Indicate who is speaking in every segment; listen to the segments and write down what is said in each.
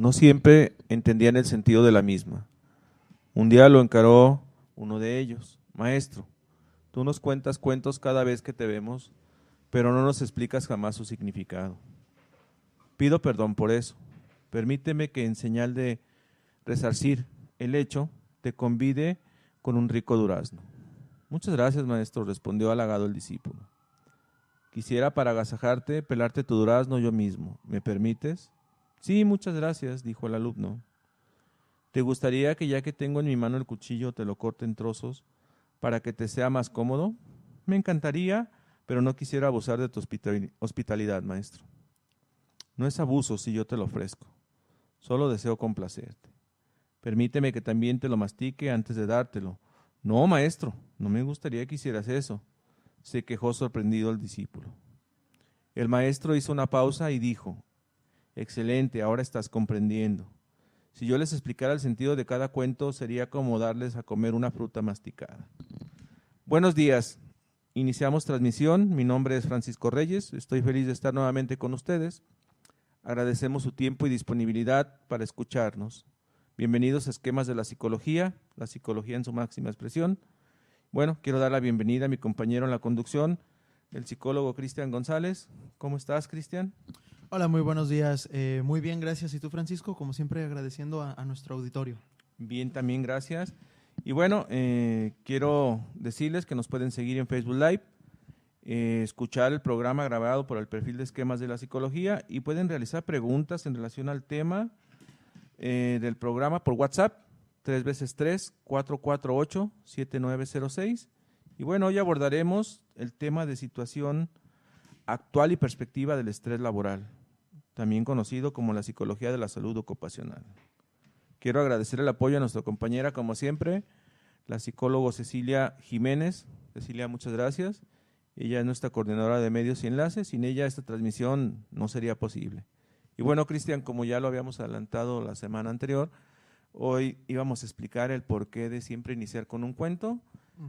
Speaker 1: No siempre entendían el sentido de la misma. Un día lo encaró uno de ellos: maestro, tú nos cuentas cuentos cada vez que te vemos, pero no nos explicas jamás su significado. Pido perdón por eso. Permíteme que en señal de resarcir el hecho, te convide con un rico durazno. Muchas gracias, maestro, respondió halagado el discípulo. Quisiera, para agasajarte, pelarte tu durazno yo mismo. ¿Me permites? Sí, muchas gracias, dijo el alumno. ¿Te gustaría que, ya que tengo en mi mano el cuchillo, te lo corte en trozos para que te sea más cómodo? Me encantaría, pero no quisiera abusar de tu hospitalidad, maestro. No es abuso si yo te lo ofrezco. Solo deseo complacerte. Permíteme que también te lo mastique antes de dártelo. No, maestro, no me gustaría que hicieras eso, se quejó sorprendido el discípulo. El maestro hizo una pausa y dijo: excelente, ahora estás comprendiendo. Si yo les explicara el sentido de cada cuento, sería como darles a comer una fruta masticada. Buenos días, iniciamos transmisión. Mi nombre es Francisco Reyes, estoy feliz de estar nuevamente con ustedes. Agradecemos su tiempo y disponibilidad para escucharnos. Bienvenidos a Esquemas de la psicología en su máxima expresión. Bueno, quiero dar la bienvenida a mi compañero en la conducción, el psicólogo Cristian González. ¿Cómo estás, Cristian?
Speaker 2: Hola, muy buenos días. Muy bien, gracias. ¿Y tú, Francisco? Como siempre, agradeciendo a nuestro auditorio.
Speaker 1: Bien, también gracias. Y bueno, quiero decirles que nos pueden seguir en Facebook Live, escuchar el programa grabado por el perfil de Esquemas de la Psicología y pueden realizar preguntas en relación al tema del programa por WhatsApp, 3x3-448-7906. Y bueno, hoy abordaremos el tema de situación actual y perspectiva del estrés laboral, también conocido como la psicología de la salud ocupacional. Quiero agradecer el apoyo a nuestra compañera, como siempre, la psicóloga Cecilia Jiménez. Cecilia, muchas gracias. Ella es nuestra coordinadora de medios y enlaces. Sin ella esta transmisión no sería posible. Y bueno, Cristian, como ya lo habíamos adelantado la semana anterior, hoy íbamos a explicar el porqué de siempre iniciar con un cuento.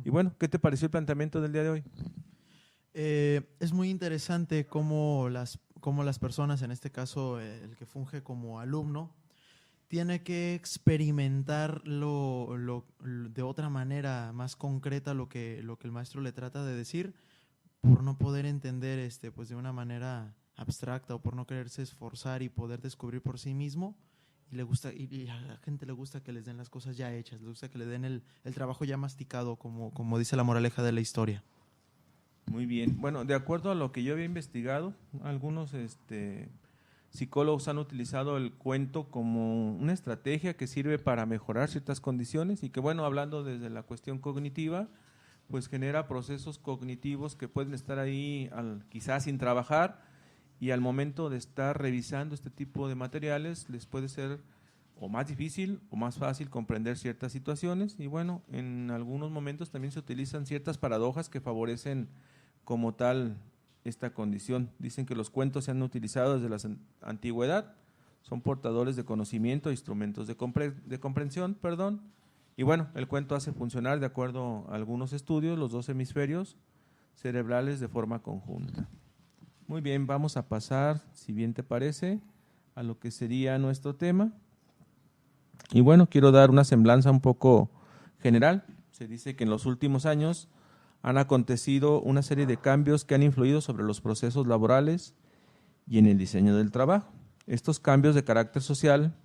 Speaker 1: Y bueno, ¿qué te pareció el planteamiento del día de hoy?
Speaker 2: Es muy interesante cómo las personas, en este caso el que funge como alumno, tiene que experimentar de otra manera más concreta lo que el maestro le trata de decir, por no poder entender pues de una manera abstracta o por no quererse esforzar y poder descubrir por sí mismo. Y a la gente le gusta que les den las cosas ya hechas, le gusta que le den el trabajo ya masticado, como dice la moraleja de la historia.
Speaker 1: Muy bien. Bueno, de acuerdo a lo que yo había investigado, algunos psicólogos han utilizado el cuento como una estrategia que sirve para mejorar ciertas condiciones y que, bueno, hablando desde la cuestión cognitiva, pues genera procesos cognitivos que pueden estar ahí quizás sin trabajar, y al momento de estar revisando este tipo de materiales les puede ser o más difícil o más fácil comprender ciertas situaciones. Y bueno, en algunos momentos también se utilizan ciertas paradojas que favorecen como tal esta condición. Dicen que los cuentos se han utilizado desde la antigüedad, son portadores de conocimiento, instrumentos de comprensión, y bueno, el cuento hace funcionar, de acuerdo a algunos estudios, los dos hemisferios cerebrales de forma conjunta. Muy bien, vamos a pasar, si bien te parece, a lo que sería nuestro tema. Y bueno, quiero dar una semblanza un poco general. Se dice que en los últimos años han acontecido una serie de cambios que han influido sobre los procesos laborales y en el diseño del trabajo. Estos cambios de carácter social,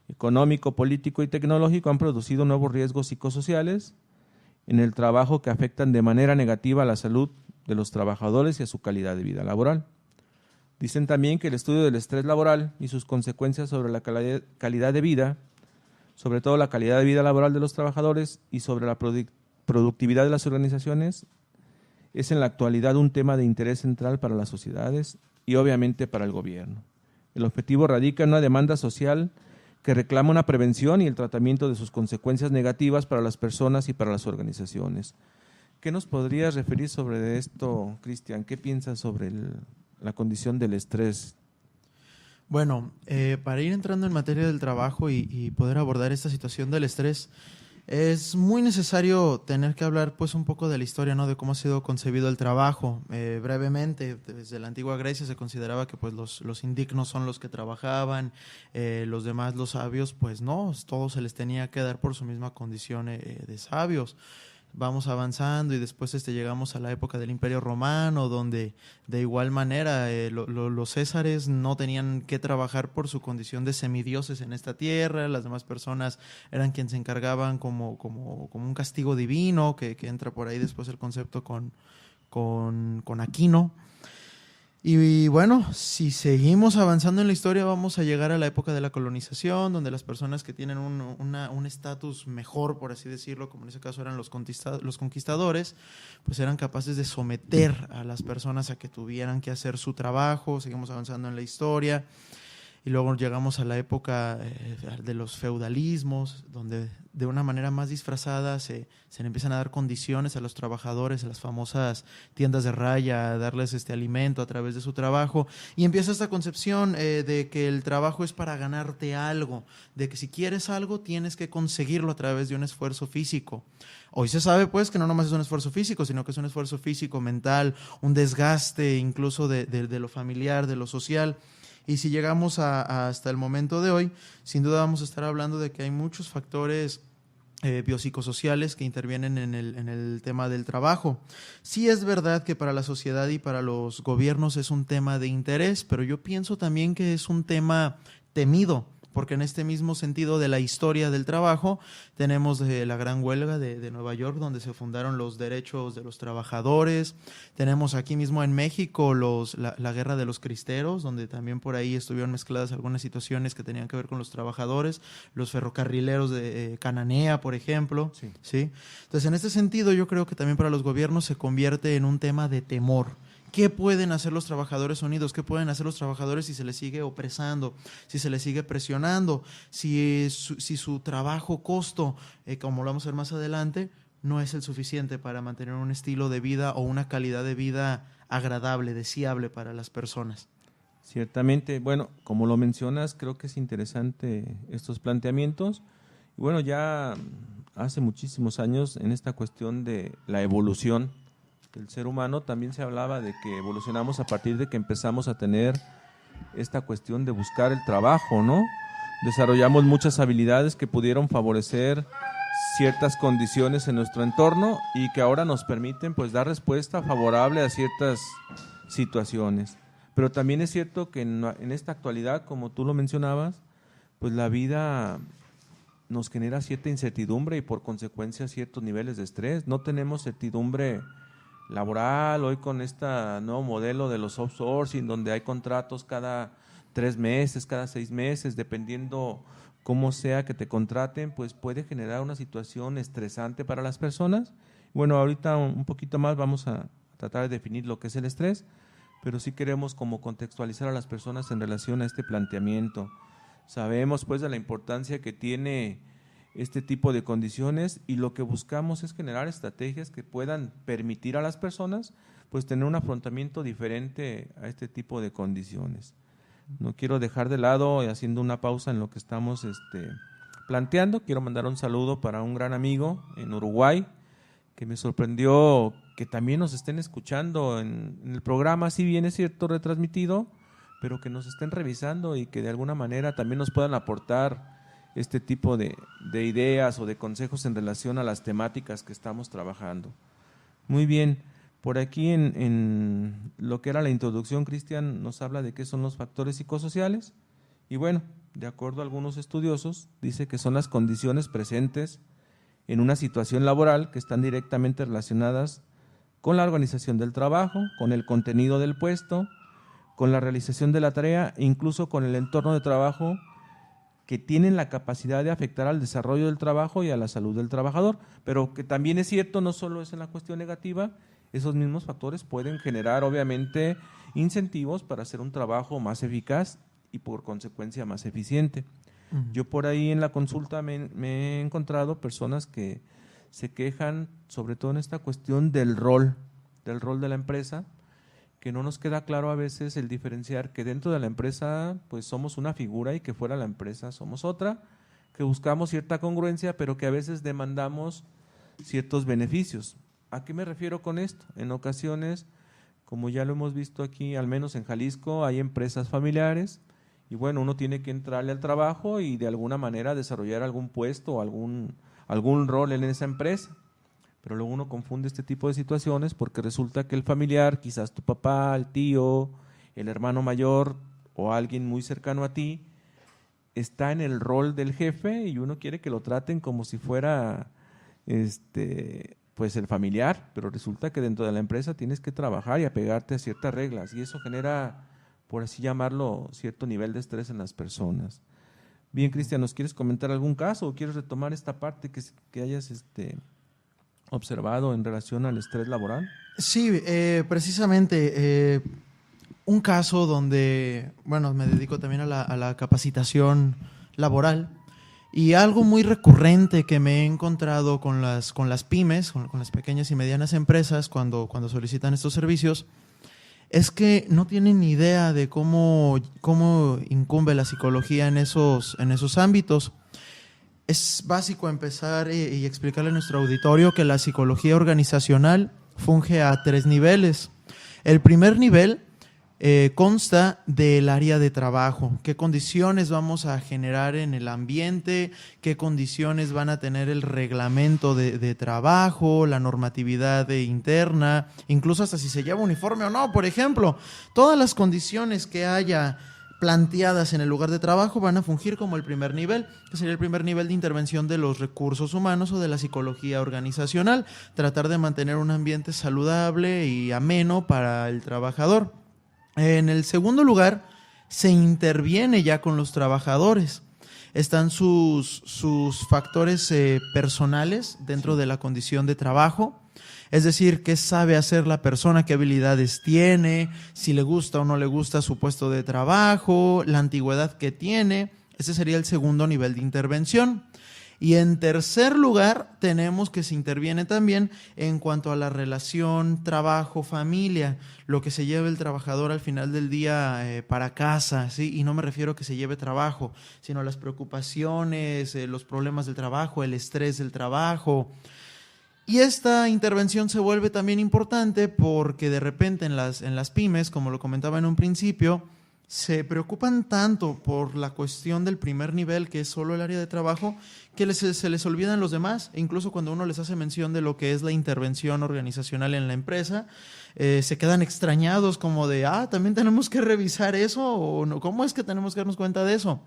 Speaker 1: económico, político y tecnológico han producido nuevos riesgos psicosociales en el trabajo que afectan de manera negativa a la salud de los trabajadores y a su calidad de vida laboral. Dicen también que el estudio del estrés laboral y sus consecuencias sobre la calidad de vida, sobre todo la calidad de vida laboral de los trabajadores y sobre la productividad de las organizaciones, es en la actualidad un tema de interés central para las sociedades y obviamente para el gobierno. El objetivo radica en una demanda social que reclama una prevención y el tratamiento de sus consecuencias negativas para las personas y para las organizaciones. ¿Qué nos podrías referir sobre esto, Cristian? ¿Qué piensas sobre la condición del estrés?
Speaker 2: Bueno, para ir entrando en materia del trabajo y poder abordar esta situación del estrés, Es muy necesario tener que hablar pues un poco de la historia, ¿no? De cómo ha sido concebido el trabajo. Brevemente, desde la antigua Grecia se consideraba que pues los indignos son los que trabajaban, los demás, los sabios, pues no, todos se les tenía que dar por su misma condición de sabios. Vamos avanzando y después llegamos a la época del Imperio Romano, donde de igual manera los césares no tenían que trabajar por su condición de semidioses en esta tierra, las demás personas eran quienes se encargaban como un castigo divino, que entra por ahí después el concepto con Aquino. Y bueno, si seguimos avanzando en la historia, vamos a llegar a la época de la colonización, donde las personas que tienen un estatus mejor, por así decirlo, como en ese caso eran los conquistadores, pues eran capaces de someter a las personas a que tuvieran que hacer su trabajo. Seguimos avanzando en la historia. Y luego llegamos a la época de los feudalismos, donde de una manera más disfrazada se le empiezan a dar condiciones a los trabajadores, a las famosas tiendas de raya, a darles alimento a través de su trabajo. Y empieza esta concepción de que el trabajo es para ganarte algo, de que si quieres algo tienes que conseguirlo a través de un esfuerzo físico. Hoy se sabe pues que no nomás es un esfuerzo físico, sino que es un esfuerzo físico, mental, un desgaste incluso de lo familiar, de lo social. Y si llegamos hasta el momento de hoy, sin duda vamos a estar hablando de que hay muchos factores biopsicosociales que intervienen en el tema del trabajo. Sí es verdad que para la sociedad y para los gobiernos es un tema de interés, pero yo pienso también que es un tema temido, porque en este mismo sentido de la historia del trabajo tenemos la gran huelga de Nueva York, donde se fundaron los derechos de los trabajadores. Tenemos aquí mismo en México la guerra de los cristeros, donde también por ahí estuvieron mezcladas algunas situaciones que tenían que ver con los trabajadores, los ferrocarrileros de Cananea, por ejemplo.
Speaker 1: Sí.
Speaker 2: ¿Sí? Entonces, en este sentido, yo creo que también para los gobiernos se convierte en un tema de temor. ¿Qué pueden hacer los trabajadores unidos? ¿Qué pueden hacer los trabajadores si se les sigue opresando, si se les sigue presionando, si su trabajo costo, como lo vamos a ver más adelante, no es el suficiente para mantener un estilo de vida o una calidad de vida agradable, deseable para las personas?
Speaker 1: Ciertamente, bueno, como lo mencionas, creo que es interesante estos planteamientos. Y bueno, ya hace muchísimos años en esta cuestión de la evolución del ser humano, también se hablaba de que evolucionamos a partir de que empezamos a tener esta cuestión de buscar el trabajo, ¿no? Desarrollamos muchas habilidades que pudieron favorecer ciertas condiciones en nuestro entorno y que ahora nos permiten pues dar respuesta favorable a ciertas situaciones. Pero también es cierto que en esta actualidad, como tú lo mencionabas, pues la vida nos genera cierta incertidumbre y por consecuencia ciertos niveles de estrés. No tenemos certidumbre laboral hoy con este nuevo modelo de los outsourcing, donde hay contratos cada 3 meses, cada 6 meses, dependiendo cómo sea que te contraten, pues puede generar una situación estresante para las personas. Bueno, ahorita un poquito más vamos a tratar de definir lo que es el estrés, pero sí queremos como contextualizar a las personas en relación a este planteamiento. Sabemos pues de la importancia que tiene este tipo de condiciones y lo que buscamos es generar estrategias que puedan permitir a las personas pues tener un afrontamiento diferente a este tipo de condiciones. No quiero dejar de lado, haciendo una pausa en lo que estamos planteando, quiero mandar un saludo para un gran amigo en Uruguay, que me sorprendió que también nos estén escuchando en el programa, si bien es cierto retransmitido, pero que nos estén revisando y que de alguna manera también nos puedan aportar este tipo de ideas o de consejos en relación a las temáticas que estamos trabajando. Muy bien, por aquí en lo que era la introducción, Cristian nos habla de qué son los factores psicosociales y bueno, de acuerdo a algunos estudiosos, dice que son las condiciones presentes en una situación laboral que están directamente relacionadas con la organización del trabajo, con el contenido del puesto, con la realización de la tarea e incluso con el entorno de trabajo, que tienen la capacidad de afectar al desarrollo del trabajo y a la salud del trabajador, pero que también es cierto, no solo es en la cuestión negativa, esos mismos factores pueden generar obviamente incentivos para hacer un trabajo más eficaz y por consecuencia más eficiente. Yo por ahí en la consulta me he encontrado personas que se quejan sobre todo en esta cuestión del rol de la empresa, que no nos queda claro a veces el diferenciar que dentro de la empresa pues somos una figura y que fuera de la empresa somos otra, que buscamos cierta congruencia, pero que a veces demandamos ciertos beneficios. ¿A qué me refiero con esto? En ocasiones, como ya lo hemos visto aquí, al menos en Jalisco, hay empresas familiares y bueno, uno tiene que entrarle al trabajo y de alguna manera desarrollar algún puesto o algún rol en esa empresa. Pero luego uno confunde este tipo de situaciones porque resulta que el familiar, quizás tu papá, el tío, el hermano mayor o alguien muy cercano a ti, está en el rol del jefe y uno quiere que lo traten como si fuera pues el familiar, pero resulta que dentro de la empresa tienes que trabajar y apegarte a ciertas reglas y eso genera, por así llamarlo, cierto nivel de estrés en las personas. Bien, Cristian, ¿nos quieres comentar algún caso o quieres retomar esta parte que hayas observado en relación al estrés laboral?
Speaker 2: Sí, precisamente un caso donde, bueno, me dedico también a la capacitación laboral y algo muy recurrente que me he encontrado con las pymes, con las pequeñas y medianas empresas cuando solicitan estos servicios, es que no tienen ni idea de cómo incumbe la psicología en esos ámbitos. Es básico empezar y explicarle a nuestro auditorio que la psicología organizacional funge a 3 niveles. El primer nivel consta del área de trabajo, qué condiciones vamos a generar en el ambiente, qué condiciones van a tener el reglamento de trabajo, la normatividad interna, incluso hasta si se lleva uniforme o no, por ejemplo. Todas las condiciones que haya planteadas en el lugar de trabajo van a fungir como el primer nivel, que sería el primer nivel de intervención de los recursos humanos o de la psicología organizacional, tratar de mantener un ambiente saludable y ameno para el trabajador. En el segundo lugar, se interviene ya con los trabajadores. Están sus factores personales dentro de la condición de trabajo. Es decir, qué sabe hacer la persona, qué habilidades tiene, si le gusta o no le gusta su puesto de trabajo, la antigüedad que tiene. Ese sería el segundo nivel de intervención. Y en tercer lugar, tenemos que se interviene también en cuanto a la relación trabajo-familia, lo que se lleve el trabajador al final del día para casa, ¿sí? Y no me refiero a que se lleve trabajo, sino las preocupaciones, los problemas del trabajo, el estrés del trabajo. Y esta intervención se vuelve también importante porque de repente en las pymes, como lo comentaba en un principio, se preocupan tanto por la cuestión del primer nivel, que es solo el área de trabajo, que se les olvidan los demás. E incluso cuando uno les hace mención de lo que es la intervención organizacional en la empresa, se quedan extrañados como de, ¿también tenemos que revisar eso? ¿O no? ¿Cómo es que tenemos que darnos cuenta de eso?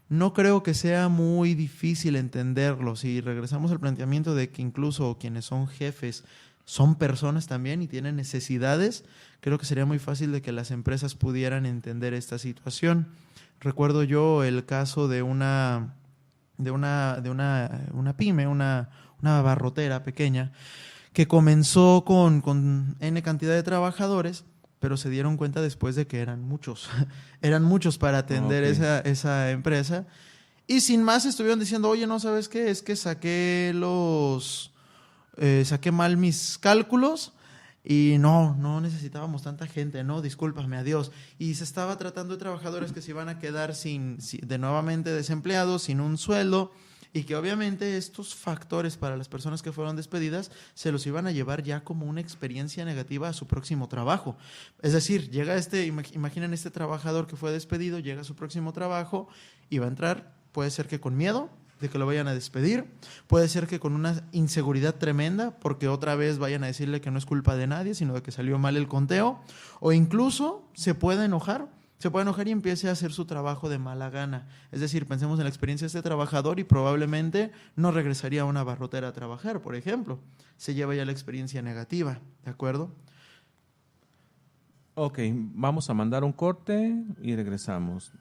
Speaker 2: No creo que sea muy difícil entenderlo. Si regresamos al planteamiento de que incluso quienes son jefes son personas también y tienen necesidades, creo que sería muy fácil de que las empresas pudieran entender esta situación. Recuerdo yo el caso de una pyme, una abarrotera pequeña, que comenzó con N cantidad de trabajadores, pero se dieron cuenta después de que eran muchos. Eran muchos para atender esa empresa. Y sin más estuvieron diciendo, oye, ¿no sabes qué? Es que saqué mal mis cálculos y no necesitábamos tanta gente, no, discúlpame, adiós. Y se estaba tratando de trabajadores que se iban a quedar de nuevamente desempleados, sin un sueldo, y que obviamente estos factores para las personas que fueron despedidas se los iban a llevar ya como una experiencia negativa a su próximo trabajo. Es decir, imaginen este trabajador que fue despedido, llega a su próximo trabajo y va a entrar, puede ser que con miedo de que lo vayan a despedir, puede ser que con una inseguridad tremenda porque otra vez vayan a decirle que no es culpa de nadie, sino de que salió mal el conteo, o incluso se puede enojar y empiece a hacer su trabajo de mala gana. Es decir, pensemos en la experiencia de este trabajador y probablemente no regresaría a una abarrotera a trabajar, por ejemplo. Se lleva ya la experiencia negativa, ¿de acuerdo?
Speaker 1: Ok, vamos a mandar un corte y regresamos.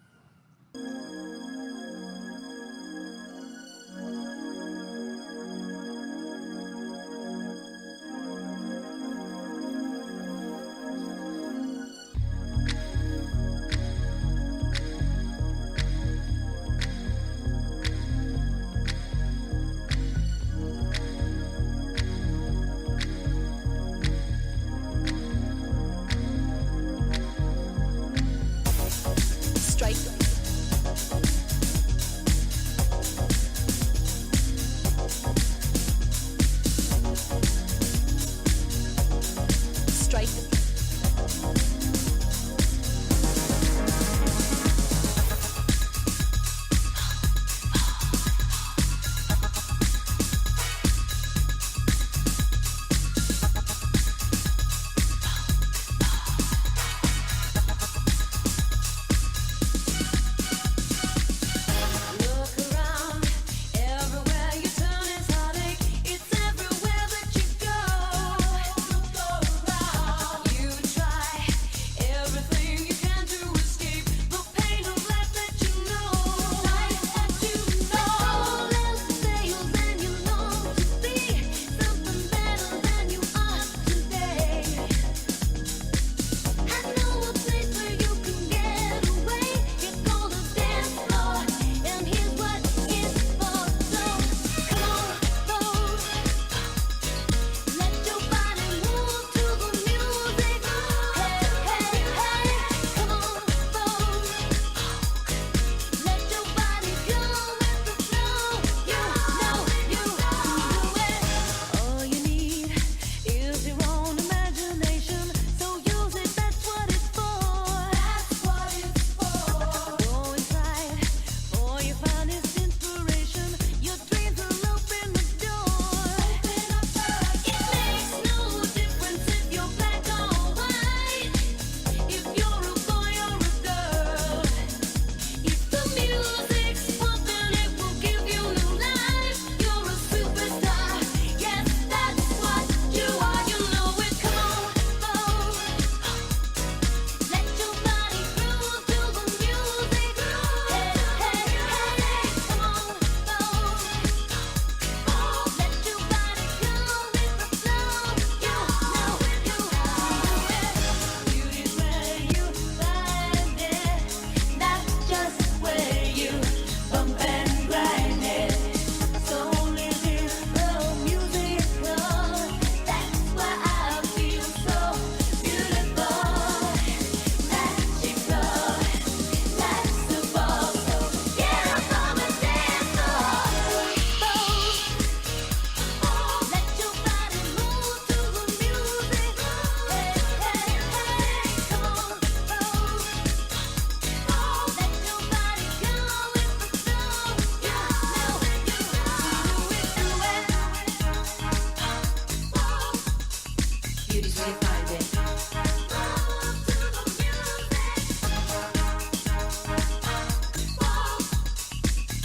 Speaker 3: it.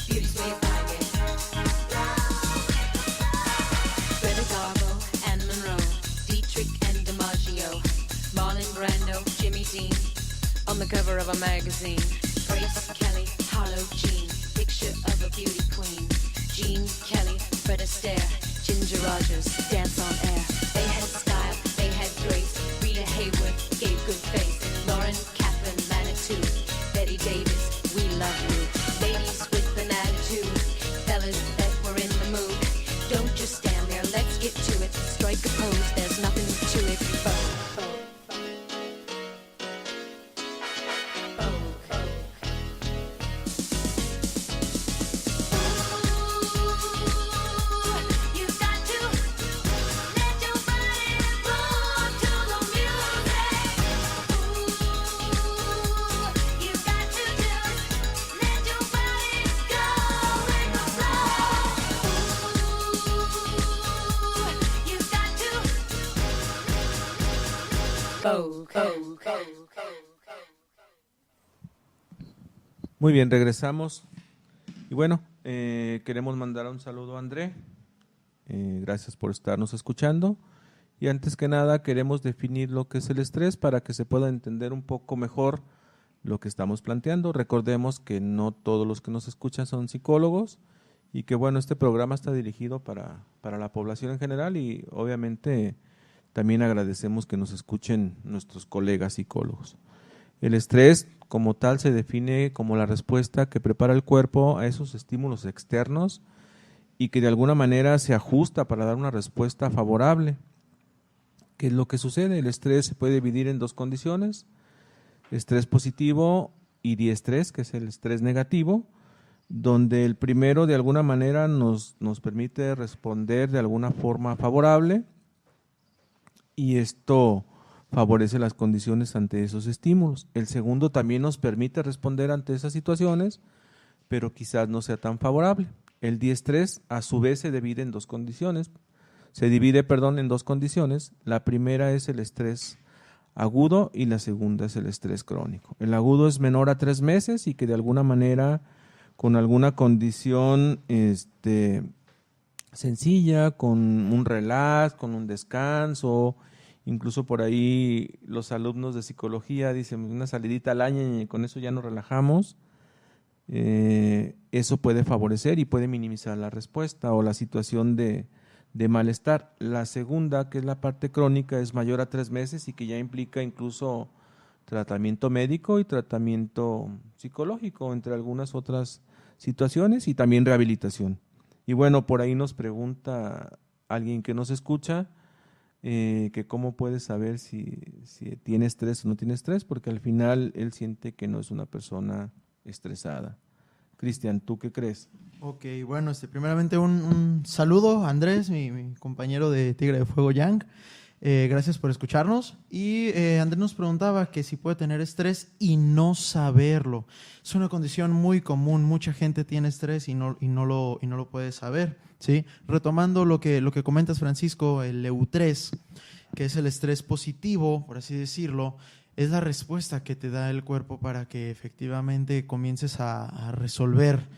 Speaker 3: Beauty's where you find it. Greta Garbo and Monroe, Dietrich and DiMaggio, Marlon Brando, Jimmy Dean, on the cover of a magazine. Grace Kelly, Harlow Jean, picture of a beauty queen. Jean Kelly, Fred Astaire, Ginger Rogers, dance on air. They had style, they had grace. Rita Hayworth gave good face. Lauren Catherine Manitou, Betty Davis, we love you. Ladies with an attitude, fellas that were in the mood. Don't just stand there, let's get to it. Strike a pose, there's nothing to it.
Speaker 1: Muy bien, regresamos. Y bueno, queremos mandar un saludo a André. Gracias por estarnos escuchando. Y antes que nada, queremos definir lo que es el estrés para que se pueda entender un poco mejor lo que estamos planteando. Recordemos que no todos los que nos escuchan son psicólogos y que bueno, este programa está dirigido para la población en general y obviamente también agradecemos que nos escuchen nuestros colegas psicólogos. El estrés como tal se define como la respuesta que prepara el cuerpo a esos estímulos externos y que de alguna manera se ajusta para dar una respuesta favorable. ¿Qué es lo que sucede? El estrés se puede dividir en dos condiciones, estrés positivo y diestrés, que es el estrés negativo, donde el primero de alguna manera nos permite responder de alguna forma favorable y esto favorece las condiciones ante esos estímulos. El segundo también nos permite responder ante esas situaciones, pero quizás no sea tan favorable. El diestrés a su vez se divide en dos condiciones. En dos condiciones. La primera es el estrés agudo y la segunda es el estrés crónico. El agudo es menor a 3 meses y que de alguna manera con alguna condición sencilla, con un relax, con un descanso, incluso por ahí los alumnos de psicología dicen una salidita al año y con eso ya nos relajamos. Eso puede favorecer y puede minimizar la respuesta o la situación de malestar. La segunda, que es la parte crónica, es mayor a 3 meses y que ya implica incluso tratamiento médico y tratamiento psicológico, entre algunas otras situaciones, y también rehabilitación. Y bueno, por ahí nos pregunta alguien que nos escucha que cómo puede saber si tiene estrés o no tiene estrés, porque al final él siente que no es una persona estresada. Cristian, ¿tú qué crees?
Speaker 2: Ok, bueno, primeramente un saludo a Andrés, mi compañero de Tigre de Fuego Yang. Gracias por escucharnos. Y Andrés nos preguntaba que si puede tener estrés y no saberlo. Es una condición muy común, mucha gente tiene estrés y no lo puede saber, ¿sí? Retomando lo que comentas, Francisco, el EU3, que es el estrés positivo, por así decirlo, es la respuesta que te da el cuerpo para que efectivamente comiences a resolver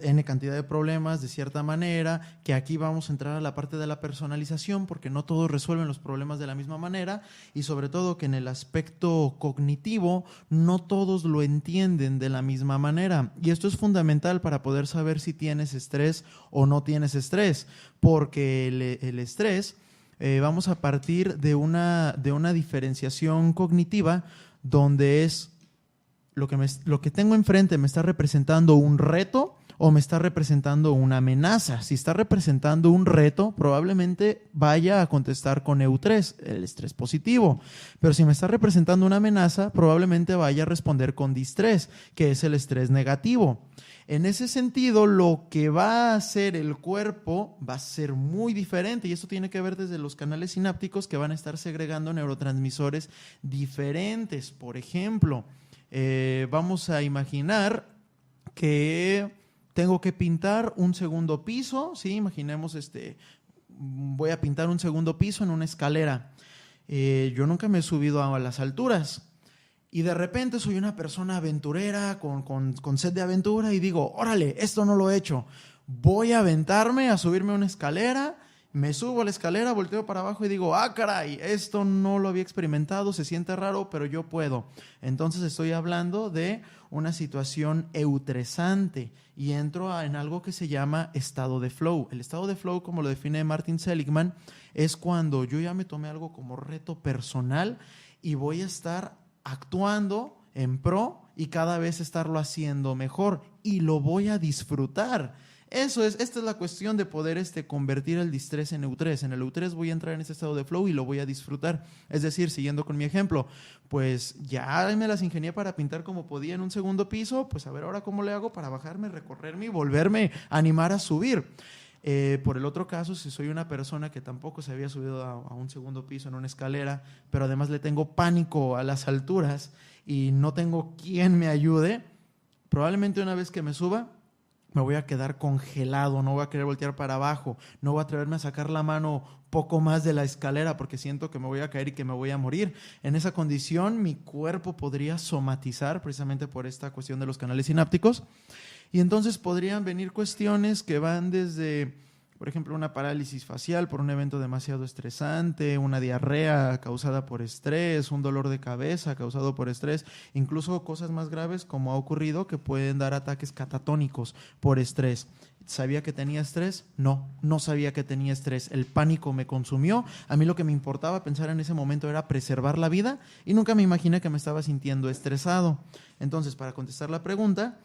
Speaker 2: N cantidad de problemas de cierta manera, que aquí vamos a entrar a la parte de la personalización porque no todos resuelven los problemas de la misma manera y sobre todo que en el aspecto cognitivo no todos lo entienden de la misma manera y esto es fundamental para poder saber si tienes estrés o no tienes estrés, porque el estrés vamos a partir de una diferenciación cognitiva donde es lo que tengo enfrente me está representando un reto o me está representando una amenaza. Si está representando un reto, probablemente vaya a contestar con EU3, el estrés positivo. Pero si me está representando una amenaza, probablemente vaya a responder con distrés, que es el estrés negativo. En ese sentido, lo que va a hacer el cuerpo va a ser muy diferente y esto tiene que ver desde los canales sinápticos que van a estar segregando neurotransmisores diferentes. Por ejemplo, vamos a imaginar que tengo que pintar un segundo piso, ¿sí? Imaginemos, voy a pintar un segundo piso en una escalera. yo nunca me he subido a las alturas. Y de repente soy una persona aventurera con sed de aventura y digo, órale, esto no lo he hecho. Voy a aventarme a subirme a una escalera, me subo a la escalera, volteo para abajo y digo, ah, caray, esto no lo había experimentado, se siente raro, pero yo puedo. Entonces estoy hablando de una situación eutresante y entro en algo que se llama estado de flow. El estado de flow, como lo define Martin Seligman, es cuando yo ya me tomé algo como reto personal y voy a estar actuando en pro y cada vez estarlo haciendo mejor y lo voy a disfrutar. Esta es la cuestión de poder convertir el distrés en eutrés. En el eutrés voy a entrar en ese estado de flow y lo voy a disfrutar. Es decir, siguiendo con mi ejemplo, pues ya me las ingenié para pintar como podía en un segundo piso, pues a ver ahora cómo le hago para bajarme, recorrerme y volverme a animar a subir. Por el otro caso, si soy una persona que tampoco se había subido a un segundo piso en una escalera, pero además le tengo pánico a las alturas y no tengo quien me ayude, probablemente una vez que me suba, me voy a quedar congelado, no voy a querer voltear para abajo, no voy a atreverme a sacar la mano poco más de la escalera porque siento que me voy a caer y que me voy a morir. En esa condición, mi cuerpo podría somatizar precisamente por esta cuestión de los canales sinápticos. Y entonces podrían venir cuestiones que van desde, por ejemplo, una parálisis facial por un evento demasiado estresante, una diarrea causada por estrés, un dolor de cabeza causado por estrés, incluso cosas más graves como ha ocurrido que pueden dar ataques catatónicos por estrés. ¿Sabía que tenía estrés? No sabía que tenía estrés. El pánico me consumió. A mí lo que me importaba pensar en ese momento era preservar la vida y nunca me imaginé que me estaba sintiendo estresado. Entonces, para contestar la pregunta,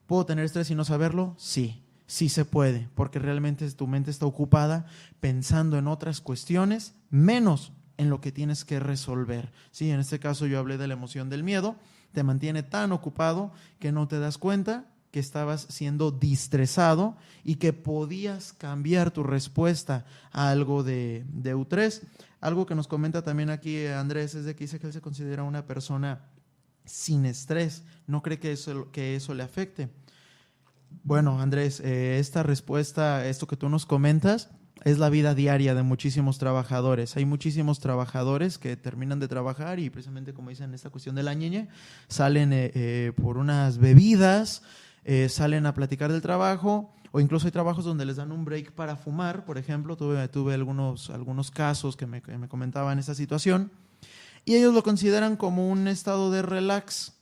Speaker 2: ¿puedo tener estrés y no saberlo? Sí se puede, porque realmente tu mente está ocupada pensando en otras cuestiones, menos en lo que tienes que resolver. Sí, en este caso yo hablé de la emoción del miedo, te mantiene tan ocupado que no te das cuenta que estabas siendo distresado y que podías cambiar tu respuesta a algo de eutrés. Algo que nos comenta también aquí Andrés es de que dice que él se considera una persona sin estrés, no cree que eso le afecte. Bueno, Andrés, esta respuesta, esto que tú nos comentas, es la vida diaria de muchísimos trabajadores. Hay muchísimos trabajadores que terminan de trabajar y precisamente como dicen en esta cuestión de la ñeñe, salen por unas bebidas, salen a platicar del trabajo, o incluso hay trabajos donde les dan un break para fumar. Por ejemplo, tuve algunos casos que me comentaban esta situación y ellos lo consideran como un estado de relax,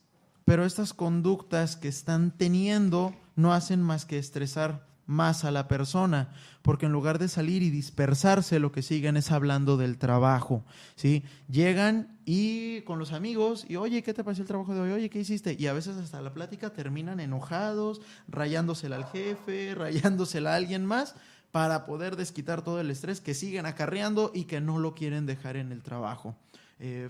Speaker 2: pero estas conductas que están teniendo no hacen más que estresar más a la persona, porque en lugar de salir y dispersarse, lo que siguen es hablando del trabajo, ¿sí? Llegan y con los amigos, y oye, ¿qué te pareció el trabajo de hoy? Oye, ¿qué hiciste? Y a veces hasta la plática terminan enojados, rayándosela al jefe, rayándosela a alguien más, para poder desquitar todo el estrés que siguen acarreando y que no lo quieren dejar en el trabajo.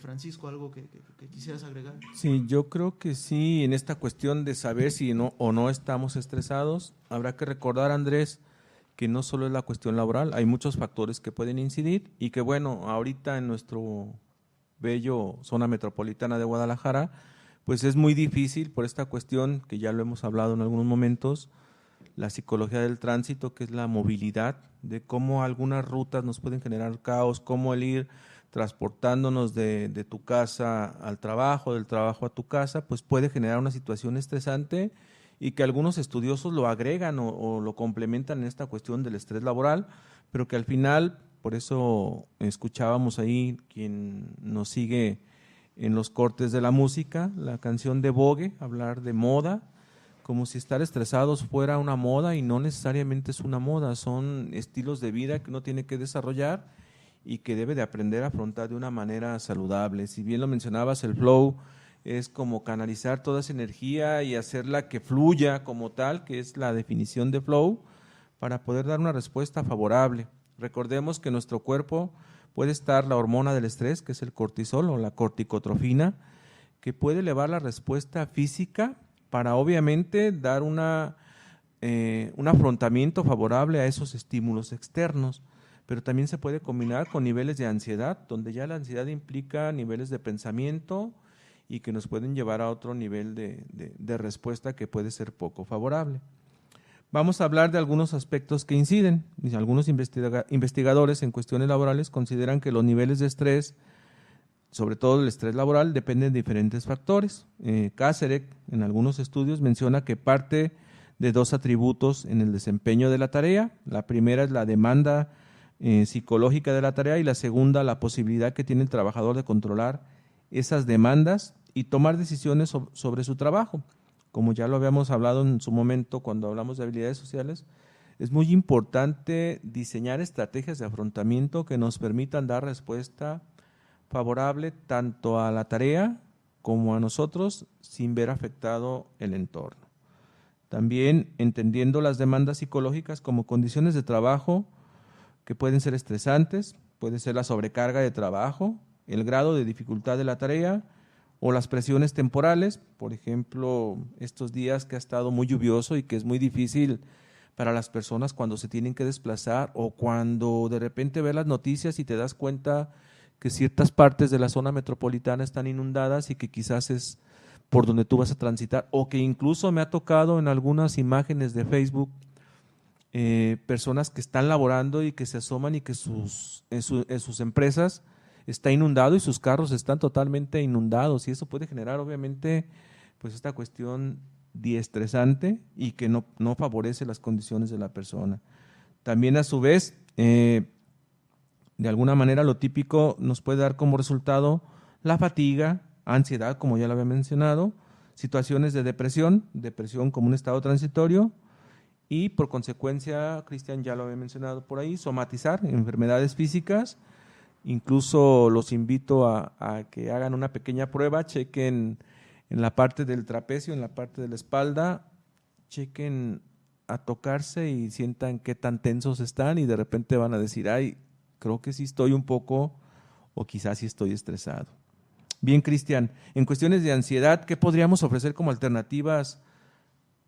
Speaker 2: Francisco, ¿algo que quisieras agregar?
Speaker 1: Sí, yo creo que sí, en esta cuestión de saber si no o no estamos estresados, habrá que recordar, Andrés, que no solo es la cuestión laboral, hay muchos factores que pueden incidir y que bueno, ahorita en nuestro bello zona metropolitana de Guadalajara, pues es muy difícil por esta cuestión que ya lo hemos hablado en algunos momentos, la psicología del tránsito, que es la movilidad, de cómo algunas rutas nos pueden generar caos, cómo el ir transportándonos de tu casa al trabajo, del trabajo a tu casa, pues puede generar una situación estresante y que algunos estudiosos lo agregan o lo complementan en esta cuestión del estrés laboral, pero que al final, por eso escuchábamos ahí quien nos sigue en los cortes de la música, la canción de Vogue, hablar de moda, como si estar estresados fuera una moda y no necesariamente es una moda, son estilos de vida que uno tiene que desarrollar y que debe de aprender a afrontar de una manera saludable. Si bien lo mencionabas, el flow es como canalizar toda esa energía y hacerla que fluya como tal, que es la definición de flow, para poder dar una respuesta favorable. Recordemos que en nuestro cuerpo puede estar la hormona del estrés, que es el cortisol o la corticotrofina, que puede elevar la respuesta física para obviamente dar un afrontamiento favorable a esos estímulos externos. Pero también se puede combinar con niveles de ansiedad, donde ya la ansiedad implica niveles de pensamiento y que nos pueden llevar a otro nivel de respuesta que puede ser poco favorable. Vamos a hablar de algunos aspectos que inciden. Algunos investigadores en cuestiones laborales consideran que los niveles de estrés sobre todo el estrés laboral, depende de diferentes factores. Kacerek, en algunos estudios, menciona que parte de 2 atributos en el desempeño de la tarea. La primera es la demanda psicológica de la tarea y la segunda, la posibilidad que tiene el trabajador de controlar esas demandas y tomar decisiones sobre su trabajo. Como ya lo habíamos hablado en su momento cuando hablamos de habilidades sociales, es muy importante diseñar estrategias de afrontamiento que nos permitan dar respuesta favorable tanto a la tarea como a nosotros sin ver afectado el entorno. También entendiendo las demandas psicológicas como condiciones de trabajo que pueden ser estresantes, puede ser la sobrecarga de trabajo, el grado de dificultad de la tarea o las presiones temporales, por ejemplo, estos días que ha estado muy lluvioso y que es muy difícil para las personas cuando se tienen que desplazar o cuando de repente ves las noticias y te das cuenta que ciertas partes de la zona metropolitana están inundadas y que quizás es por donde tú vas a transitar, o que incluso me ha tocado en algunas imágenes de Facebook personas que están laborando y que se asoman y que en sus empresas está inundado y sus carros están totalmente inundados, y eso puede generar obviamente pues esta cuestión diestresante y que no favorece las condiciones de la persona. También a su vez, de alguna manera lo típico nos puede dar como resultado la fatiga, ansiedad, como ya lo había mencionado, situaciones de depresión como un estado transitorio y por consecuencia, Cristian ya lo había mencionado por ahí, somatizar enfermedades físicas. Incluso los invito a que hagan una pequeña prueba, chequen en la parte del trapecio, en la parte de la espalda, chequen a tocarse y sientan qué tan tensos están y de repente van a decir, ay, creo que sí estoy un poco o quizás sí estoy estresado. Bien, Cristian, en cuestiones de ansiedad, ¿qué podríamos ofrecer como alternativas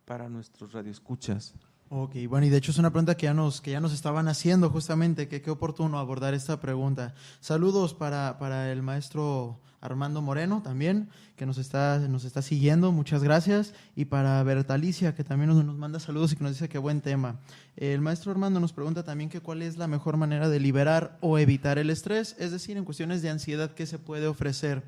Speaker 1: para nuestros radioescuchas?
Speaker 2: Ok, bueno, y de hecho es una pregunta que ya nos estaban haciendo justamente, que qué oportuno abordar esta pregunta. Saludos para el maestro Armando Moreno también, que nos está siguiendo, muchas gracias, y para Bertalicia, que también nos manda saludos y que nos dice que buen tema. El maestro Armando nos pregunta también que cuál es la mejor manera de liberar o evitar el estrés, es decir, en cuestiones de ansiedad, ¿qué se puede ofrecer?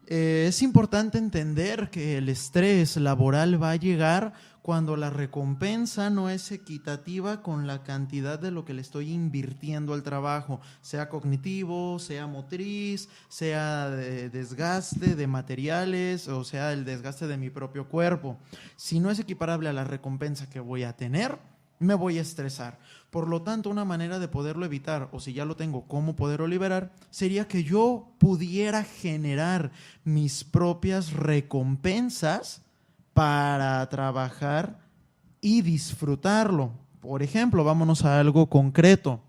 Speaker 2: Es importante entender que el estrés laboral va a llegar cuando la recompensa no es equitativa con la cantidad de lo que le estoy invirtiendo al trabajo, sea cognitivo, sea motriz, sea de desgaste de materiales o sea el desgaste de mi propio cuerpo. Si no es equiparable a la recompensa que voy a tener, me voy a estresar. Por lo tanto, una manera de poderlo evitar, o si ya lo tengo, cómo poderlo liberar, sería que yo pudiera generar mis propias recompensas para trabajar y disfrutarlo. Por ejemplo, vámonos a algo concreto.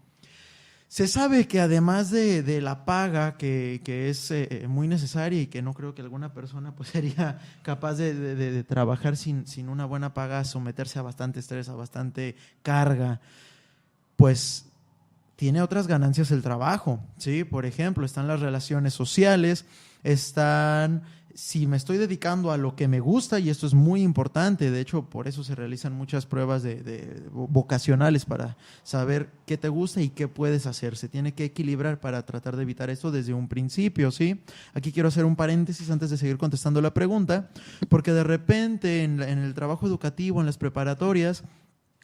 Speaker 2: Se sabe que además de la paga, que es muy necesaria y que no creo que alguna persona pues sería capaz de trabajar sin una buena paga, someterse a bastante estrés, a bastante carga, pues tiene otras ganancias el trabajo, ¿sí? Por ejemplo, están las relaciones sociales, si me estoy dedicando a lo que me gusta, y esto es muy importante, de hecho por eso se realizan muchas pruebas vocacionales para saber qué te gusta y qué puedes hacer. Se tiene que equilibrar para tratar de evitar esto desde un principio, ¿sí? Aquí quiero hacer un paréntesis antes de seguir contestando la pregunta, porque de repente en el trabajo educativo, en las preparatorias,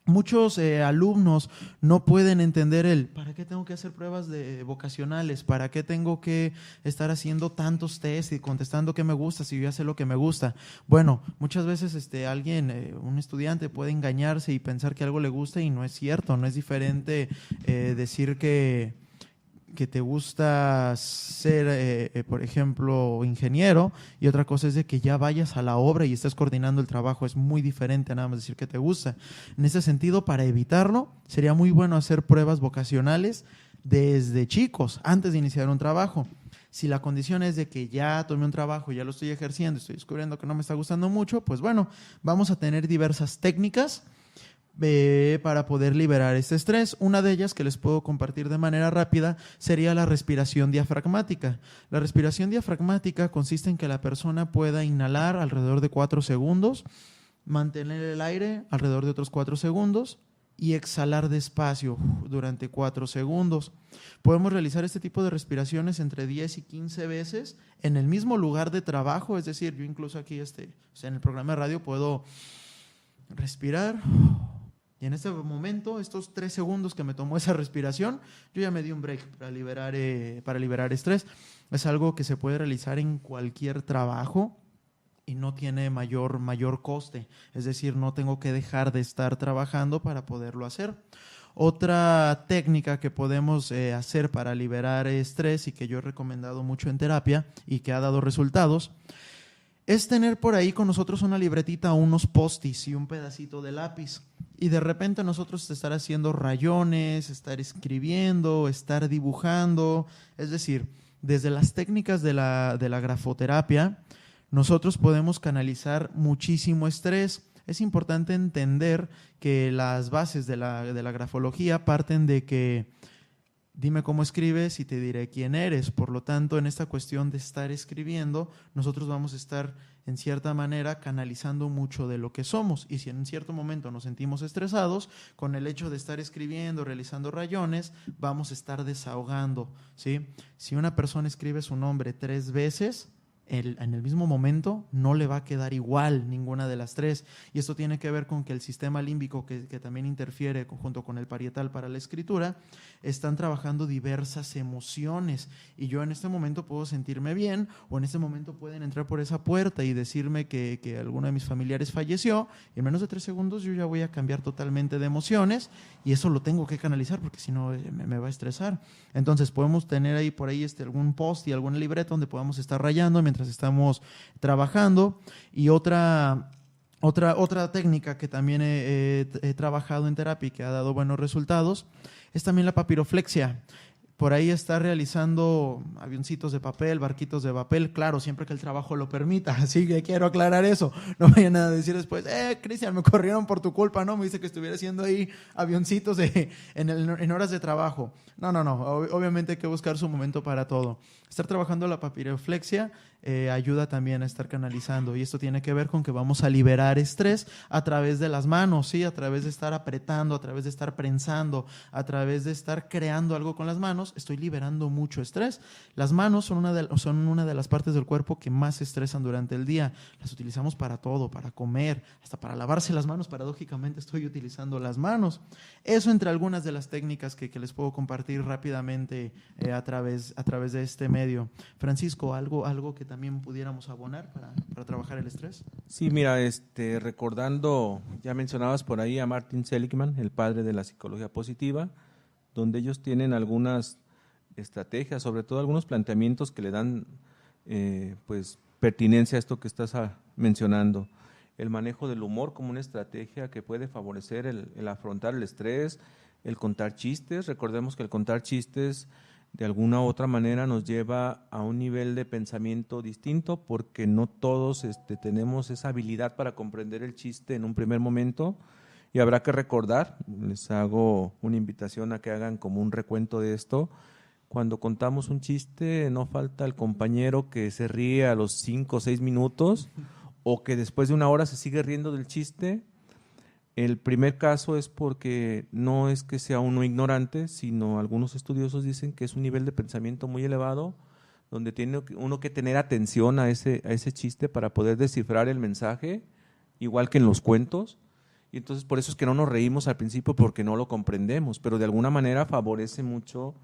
Speaker 2: muchos alumnos no pueden entender ¿para qué tengo que hacer pruebas vocacionales? ¿Para qué tengo que estar haciendo tantos test y contestando qué me gusta si yo ya sé lo que me gusta? Bueno, muchas veces un estudiante puede engañarse y pensar que algo le gusta y no es cierto. No es diferente decir que te gusta ser, por ejemplo, ingeniero, y otra cosa es de que ya vayas a la obra y estés coordinando el trabajo. Es muy diferente a nada más decir que te gusta. En ese sentido, para evitarlo, sería muy bueno hacer pruebas vocacionales desde chicos, antes de iniciar un trabajo. Si la condición es de que ya tomé un trabajo, ya lo estoy ejerciendo, estoy descubriendo que no me está gustando mucho, pues bueno, vamos a tener diversas técnicas para poder liberar este estrés. Una de ellas que les puedo compartir de manera rápida sería la respiración diafragmática. La respiración diafragmática consiste en que la persona pueda inhalar alrededor de 4 segundos, mantener el aire alrededor de otros 4 segundos y exhalar despacio durante 4 segundos. Podemos realizar este tipo de respiraciones entre 10 y 15 veces en el mismo lugar de trabajo, es decir, yo incluso aquí en el programa de radio puedo respirar y en este momento, estos 3 segundos que me tomó esa respiración, yo ya me di un break para liberar estrés. Es algo que se puede realizar en cualquier trabajo y no tiene mayor coste, es decir, no tengo que dejar de estar trabajando para poderlo hacer. Otra técnica que podemos hacer para liberar estrés y que yo he recomendado mucho en terapia y que ha dado resultados es tener por ahí con nosotros una libretita, unos post-its y un pedacito de lápiz. Y de repente nosotros estar haciendo rayones, estar escribiendo, estar dibujando. Es decir, desde las técnicas de la grafoterapia, nosotros podemos canalizar muchísimo estrés. Es importante entender que las bases de la grafología parten de que dime cómo escribes y te diré quién eres. Por lo tanto, en esta cuestión de estar escribiendo, nosotros vamos a estar, en cierta manera, canalizando mucho de lo que somos. Y si en cierto momento nos sentimos estresados, con el hecho de estar escribiendo, realizando rayones, vamos a estar desahogando, ¿sí? Si una persona escribe su nombre 3 veces, en el mismo momento no le va a quedar igual ninguna de las 3, y esto tiene que ver con que el sistema límbico que también interfiere junto con el parietal para la escritura, están trabajando diversas emociones, y yo en este momento puedo sentirme bien, o en este momento pueden entrar por esa puerta y decirme que alguno de mis familiares falleció, y en menos de 3 segundos yo ya voy a cambiar totalmente de emociones, y eso lo tengo que canalizar porque si no me va a estresar. Entonces podemos tener ahí por ahí algún post y alguna libreta donde podamos estar rayando mientras estamos trabajando. Y otra técnica que también he trabajado en terapia y que ha dado buenos resultados es también la papiroflexia. Por ahí está realizando avioncitos de papel, barquitos de papel, claro, siempre que el trabajo lo permita, así que quiero aclarar eso. No vayan a decir después, Cristian, me corrieron por tu culpa, ¿no? Me dice que estuviera haciendo ahí avioncitos en horas de trabajo. No, obviamente hay que buscar su momento para todo. Estar trabajando la papiroflexia ayuda también a estar canalizando, y esto tiene que ver con que vamos a liberar estrés a través de las manos, ¿sí? A través de estar apretando, a través de estar prensando, a través de estar creando algo con las manos, estoy liberando mucho estrés. Las manos son una de las partes del cuerpo que más se estresan durante el día. Las utilizamos para todo, para comer, hasta para lavarse las manos. Paradójicamente estoy utilizando las manos. Eso entre algunas de las técnicas que les puedo compartir rápidamente a través de este medio. Francisco, ¿algo que también pudiéramos abonar para trabajar el estrés?
Speaker 1: Sí, mira, recordando, ya mencionabas por ahí a Martin Seligman, el padre de la psicología positiva, donde ellos tienen algunas estrategias, sobre todo algunos planteamientos que le dan pues pertinencia a esto que estás mencionando. El manejo del humor como una estrategia que puede favorecer el afrontar el estrés, el contar chistes. Recordemos que el contar chistes de alguna u otra manera nos lleva a un nivel de pensamiento distinto, porque no todos tenemos esa habilidad para comprender el chiste en un primer momento, y habrá que recordar, les hago una invitación a que hagan como un recuento de esto. Cuando contamos un chiste, no falta el compañero que se ríe a los 5 o 6 minutos, o que después de 1 hora se sigue riendo del chiste. El primer caso es porque no es que sea uno ignorante, sino algunos estudiosos dicen que es un nivel de pensamiento muy elevado, donde tiene uno que tener atención a ese chiste para poder descifrar el mensaje, igual que en los cuentos. Y entonces por eso es que no nos reímos al principio, porque no lo comprendemos, pero de alguna manera favorece mucho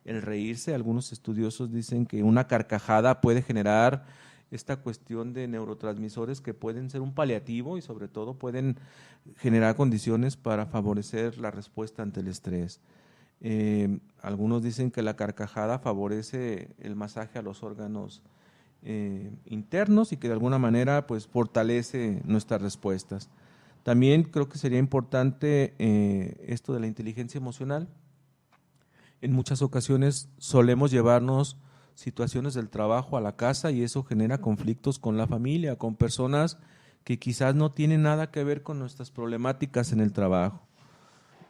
Speaker 1: el reírse. Algunos estudiosos dicen que una carcajada puede generar esta cuestión de neurotransmisores que pueden ser un paliativo y sobre todo pueden generar condiciones para favorecer la respuesta ante el estrés. Algunos dicen que la carcajada favorece el masaje a los órganos internos y que de alguna manera pues fortalece nuestras respuestas. También creo que sería importante esto de la inteligencia emocional. En muchas ocasiones solemos llevarnos situaciones del trabajo a la casa y eso genera conflictos con la familia, con personas que quizás no tienen nada que ver con nuestras problemáticas en el trabajo.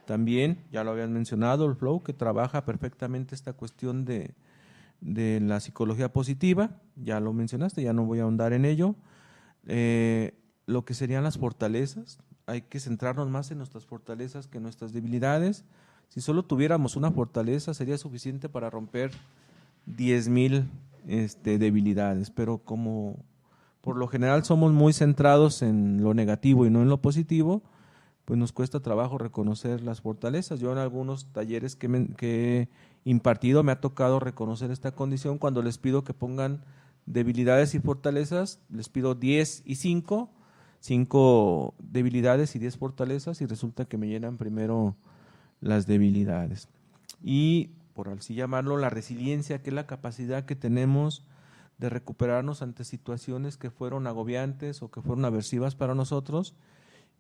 Speaker 1: También, ya lo habían mencionado, el Flow, que trabaja perfectamente esta cuestión de la psicología positiva, ya lo mencionaste, ya no voy a ahondar en ello. Lo que serían las fortalezas, hay que centrarnos más en nuestras fortalezas que en nuestras debilidades. Si solo tuviéramos una fortaleza sería suficiente para romper 10,000 debilidades, pero como por lo general somos muy centrados en lo negativo y no en lo positivo, pues nos cuesta trabajo reconocer las fortalezas. Yo en algunos talleres que he impartido me ha tocado reconocer esta condición. Cuando les pido que pongan debilidades y fortalezas, les pido 10 y 5 debilidades y 10 fortalezas, y resulta que me llenan primero las debilidades. Y por así llamarlo, la resiliencia, que es la capacidad que tenemos de recuperarnos ante situaciones que fueron agobiantes o que fueron aversivas para nosotros,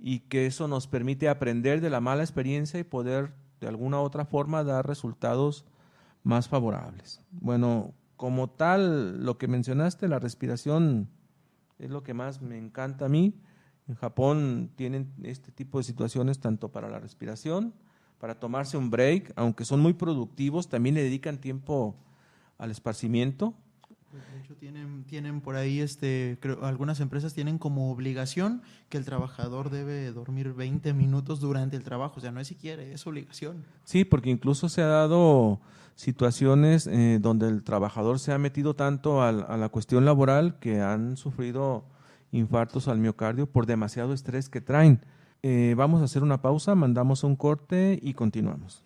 Speaker 1: y que eso nos permite aprender de la mala experiencia y poder de alguna u otra forma dar resultados más favorables. Bueno, como tal, lo que mencionaste, la respiración es lo que más me encanta a mí. En Japón tienen este tipo de situaciones tanto para la respiración, para tomarse un break, aunque son muy productivos, también le dedican tiempo al esparcimiento.
Speaker 2: De hecho, tienen por ahí, creo, algunas empresas tienen como obligación que el trabajador debe dormir 20 minutos durante el trabajo. O sea, no es si quiere, es obligación.
Speaker 1: Sí, porque incluso se ha dado situaciones donde el trabajador se ha metido tanto a la cuestión laboral que han sufrido infartos al miocardio por demasiado estrés que traen. Vamos a hacer una pausa, mandamos un corte y continuamos.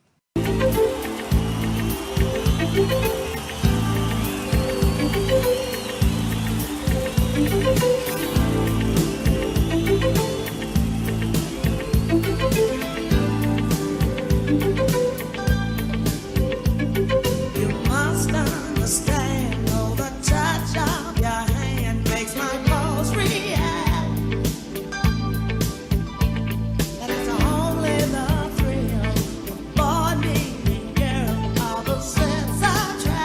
Speaker 4: Sense I try.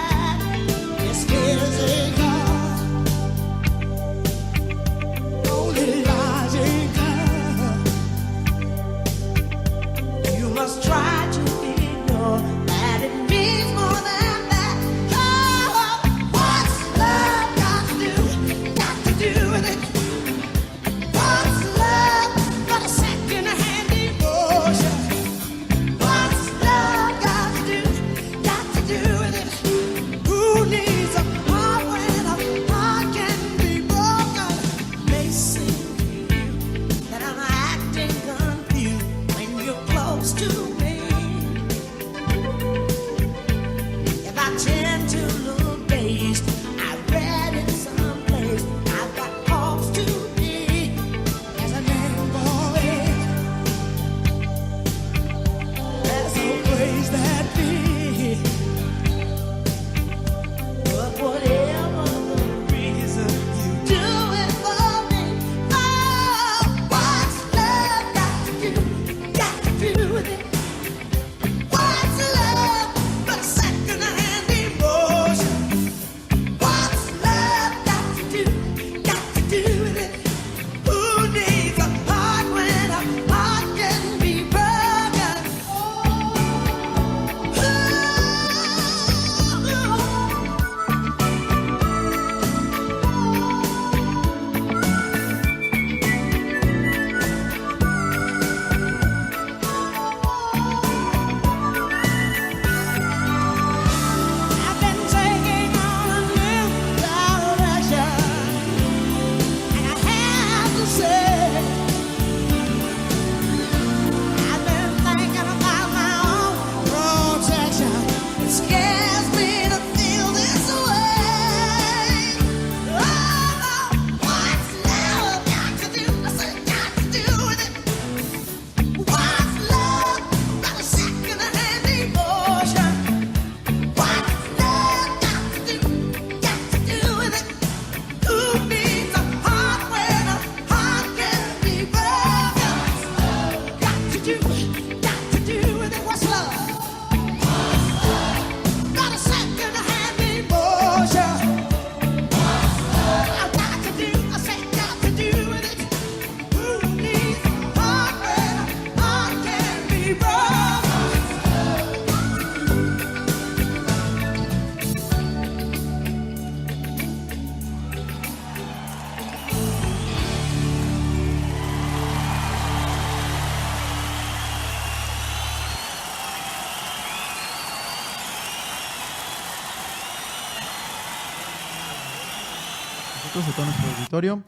Speaker 2: nosotros, de todo nuestro auditorio.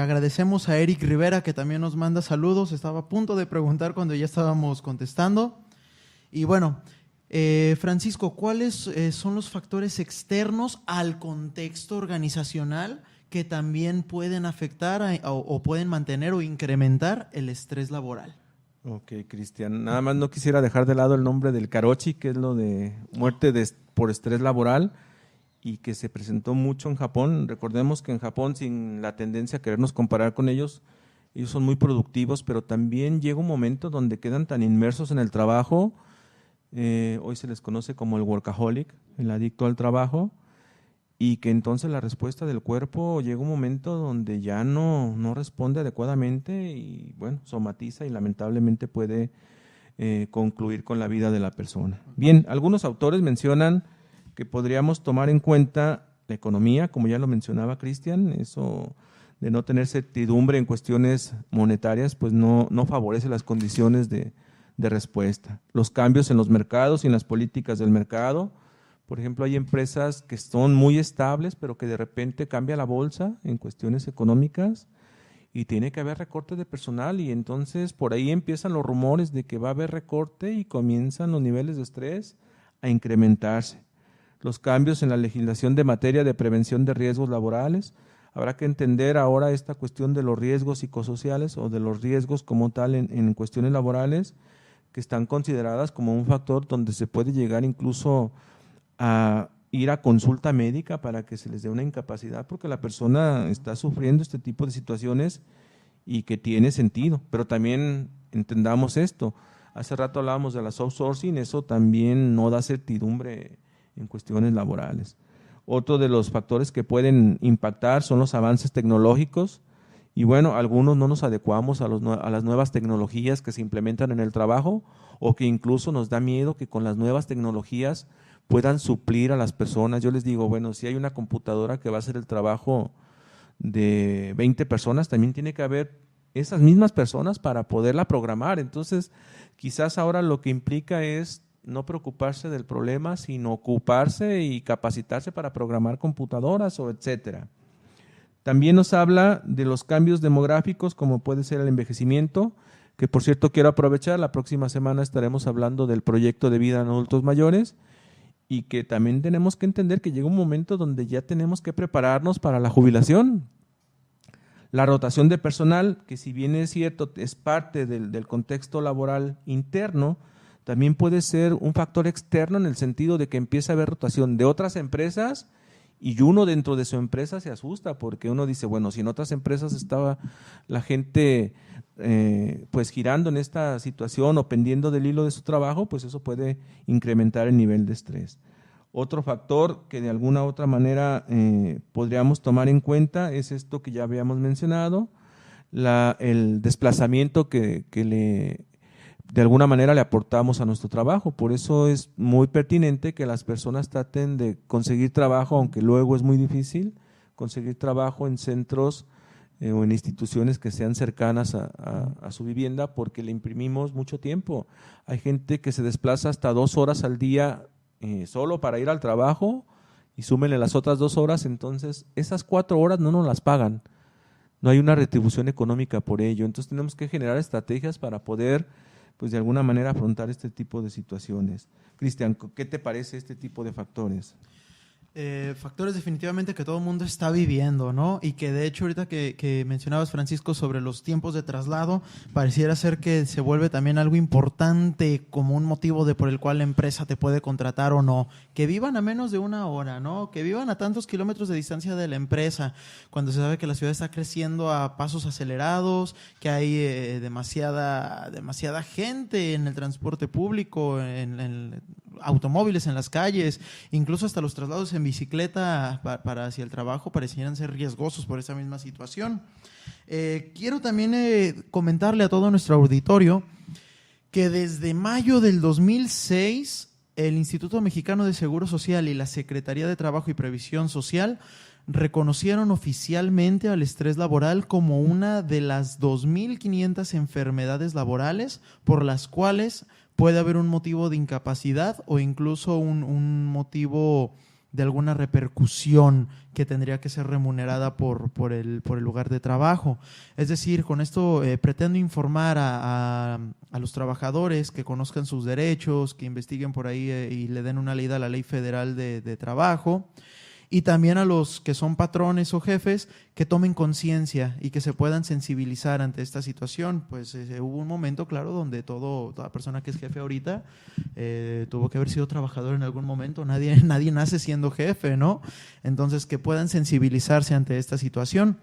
Speaker 2: Agradecemos a Eric Rivera, que también nos manda saludos. Estaba a punto de preguntar cuando ya estábamos contestando. Y bueno, Francisco, ¿cuáles son los factores externos al contexto organizacional que también pueden afectar o pueden mantener o incrementar el estrés laboral?
Speaker 1: Ok, Cristian. Nada más no quisiera dejar de lado el nombre del karoshi, que es lo de muerte por estrés laboral y que se presentó mucho en Japón. Recordemos que en Japón, sin la tendencia a querernos comparar con ellos son muy productivos, pero también llega un momento donde quedan tan inmersos en el trabajo, hoy se les conoce como el workaholic, el adicto al trabajo, y que entonces la respuesta del cuerpo llega un momento donde ya no responde adecuadamente y bueno, somatiza y lamentablemente puede concluir con la vida de la persona. Bien, algunos autores mencionan que podríamos tomar en cuenta la economía, como ya lo mencionaba Cristian, eso de no tener certidumbre en cuestiones monetarias, pues no favorece las condiciones de respuesta. Los cambios en los mercados y en las políticas del mercado. Por ejemplo, hay empresas que son muy estables, pero que de repente cambia la bolsa en cuestiones económicas y tiene que haber recorte de personal y entonces por ahí empiezan los rumores de que va a haber recorte y comienzan los niveles de estrés a incrementarse. Los cambios en la legislación de materia de prevención de riesgos laborales. Habrá que entender ahora esta cuestión de los riesgos psicosociales o de los riesgos como tal en cuestiones laborales que están consideradas como un factor donde se puede llegar incluso a ir a consulta médica para que se les dé una incapacidad porque la persona está sufriendo este tipo de situaciones y que tiene sentido. Pero también entendamos esto, hace rato hablábamos de la outsourcing, eso también no da certidumbre en cuestiones laborales. Otro de los factores que pueden impactar son los avances tecnológicos y bueno, algunos no nos adecuamos a las nuevas tecnologías que se implementan en el trabajo o que incluso nos da miedo que con las nuevas tecnologías puedan suplir a las personas. Yo les digo, bueno, si hay una computadora que va a hacer el trabajo de 20 personas, también tiene que haber esas mismas personas para poderla programar. Entonces, quizás ahora lo que implica es no preocuparse del problema, sino ocuparse y capacitarse para programar computadoras o etcétera. También nos habla de los cambios demográficos, como puede ser el envejecimiento, que por cierto quiero aprovechar, la próxima semana estaremos hablando del proyecto de vida en adultos mayores, y que también tenemos que entender que llega un momento donde ya tenemos que prepararnos para la jubilación. La rotación de personal, que si bien es cierto, es parte del contexto laboral interno, también puede ser un factor externo en el sentido de que empieza a haber rotación de otras empresas y uno dentro de su empresa se asusta porque uno dice, bueno, si en otras empresas estaba la gente pues girando en esta situación o pendiendo del hilo de su trabajo, pues eso puede incrementar el nivel de estrés. Otro factor que de alguna u otra manera podríamos tomar en cuenta es esto que ya habíamos mencionado, el desplazamiento que de alguna manera le aportamos a nuestro trabajo. Por eso es muy pertinente que las personas traten de conseguir trabajo, aunque luego es muy difícil, conseguir trabajo en centros o en instituciones que sean cercanas a su vivienda porque le imprimimos mucho tiempo. Hay gente que se desplaza hasta 2 horas al día solo para ir al trabajo y súmenle las otras 2 horas, entonces esas 4 horas no nos las pagan. No hay una retribución económica por ello. Entonces tenemos que generar estrategias para poder pues de alguna manera afrontar este tipo de situaciones. Cristian, ¿qué te parece este tipo de factores?
Speaker 2: Factores definitivamente que todo el mundo está viviendo, ¿no? Y que de hecho ahorita que mencionabas, Francisco, sobre los tiempos de traslado, pareciera ser que se vuelve también algo importante como un motivo por el cual la empresa te puede contratar o no. Que vivan a menos de 1 hora, ¿no? Que vivan a tantos kilómetros de distancia de la empresa, cuando se sabe que la ciudad está creciendo a pasos acelerados, que hay demasiada gente en el transporte público, en automóviles en las calles, incluso hasta los traslados en bicicleta para hacia el trabajo parecieran ser riesgosos por esa misma situación. Quiero también comentarle a todo nuestro auditorio que desde mayo del 2006 el Instituto Mexicano de Seguro Social y la Secretaría de Trabajo y Previsión Social reconocieron oficialmente al estrés laboral como una de las 2.500 enfermedades laborales por las cuales puede haber un motivo de incapacidad o incluso un motivo de alguna repercusión que tendría que ser remunerada por el lugar de trabajo. Es decir, con esto pretendo informar a los trabajadores que conozcan sus derechos, que investiguen por ahí y le den una leída a la Ley Federal de Trabajo, y también a los que son patrones o jefes que tomen conciencia y que se puedan sensibilizar ante esta situación. Pues hubo un momento, claro, donde toda persona que es jefe ahorita tuvo que haber sido trabajador en algún momento. Nadie nace siendo jefe, ¿no? Entonces, que puedan sensibilizarse ante esta situación.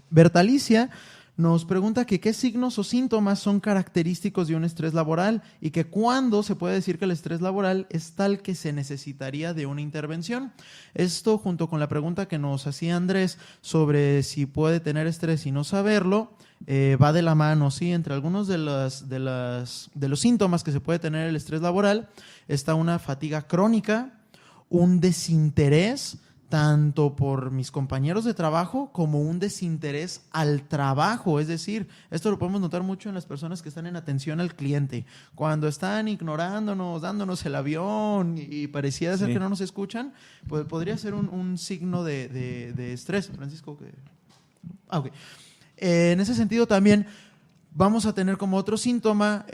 Speaker 2: Bertalicia nos pregunta que qué signos o síntomas son característicos de un estrés laboral y que cuándo se puede decir que el estrés laboral es tal que se necesitaría de una intervención. Esto, junto con la pregunta que nos hacía Andrés sobre si puede tener estrés y no saberlo, va de la mano, ¿sí? Entre algunos de los síntomas que se puede tener el estrés laboral está una fatiga crónica, un desinterés tanto por mis compañeros de trabajo como un desinterés al trabajo. Es decir, esto lo podemos notar mucho en las personas que están en atención al cliente. Cuando están ignorándonos, dándonos el avión y parecía ser que no nos escuchan, pues podría ser un signo de estrés. Francisco, okay. En ese sentido también vamos a tener como otro síntoma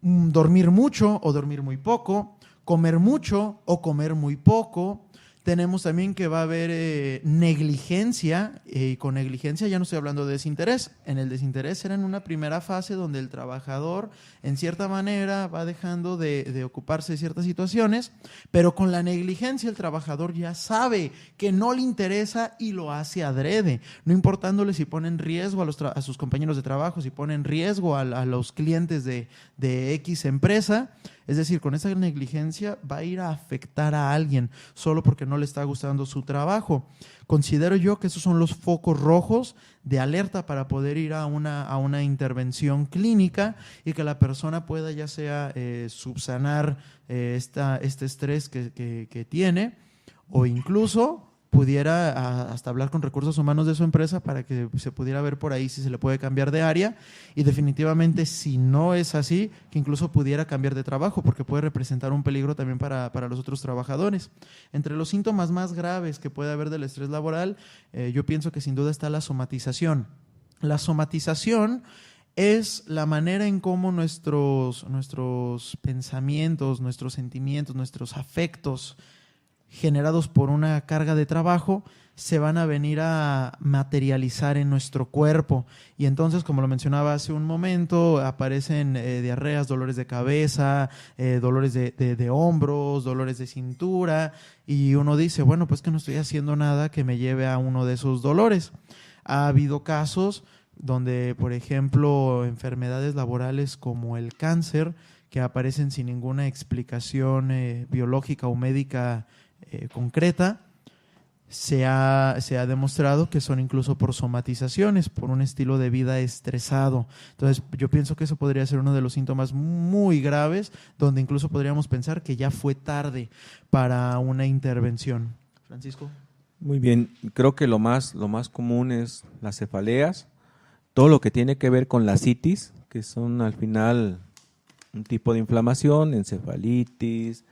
Speaker 2: dormir mucho o dormir muy poco, comer mucho o comer muy poco. Tenemos también que va a haber negligencia, y con negligencia ya no estoy hablando de desinterés. En el desinterés era en una primera fase donde el trabajador en cierta manera va dejando de ocuparse de ciertas situaciones, pero con la negligencia el trabajador ya sabe que no le interesa y lo hace adrede, no importándole si pone en riesgo a sus compañeros de trabajo, si pone en riesgo a los clientes de X empresa. Es decir, con esa negligencia va a ir a afectar a alguien solo porque no le está gustando su trabajo. Considero yo que esos son los focos rojos de alerta para poder ir a una intervención clínica y que la persona pueda ya sea subsanar este estrés que tiene, o incluso pudiera hasta hablar con recursos humanos de su empresa para que se pudiera ver por ahí si se le puede cambiar de área, y definitivamente si no es así, que incluso pudiera cambiar de trabajo porque puede representar un peligro también para los otros trabajadores. Entre los síntomas más graves que puede haber del estrés laboral, yo pienso que sin duda está la somatización. La somatización es la manera en cómo nuestros pensamientos, nuestros sentimientos, nuestros afectos generados por una carga de trabajo se van a venir a materializar en nuestro cuerpo, y entonces, como lo mencionaba hace un momento, aparecen diarreas, dolores de cabeza, dolores de hombros, dolores de cintura, y uno dice, bueno, pues que no estoy haciendo nada que me lleve a uno de esos dolores. Ha habido casos donde, por ejemplo, enfermedades laborales como el cáncer, que aparecen sin ninguna explicación biológica o médica concreta, se ha demostrado que son incluso por somatizaciones, por un estilo de vida estresado. Entonces, yo pienso que eso podría ser uno de los síntomas muy graves, donde incluso podríamos pensar que ya fue tarde para una intervención. Francisco.
Speaker 1: Muy bien, creo que lo más común es las cefaleas, todo lo que tiene que ver con la citis, que son al final un tipo de inflamación, encefalitis,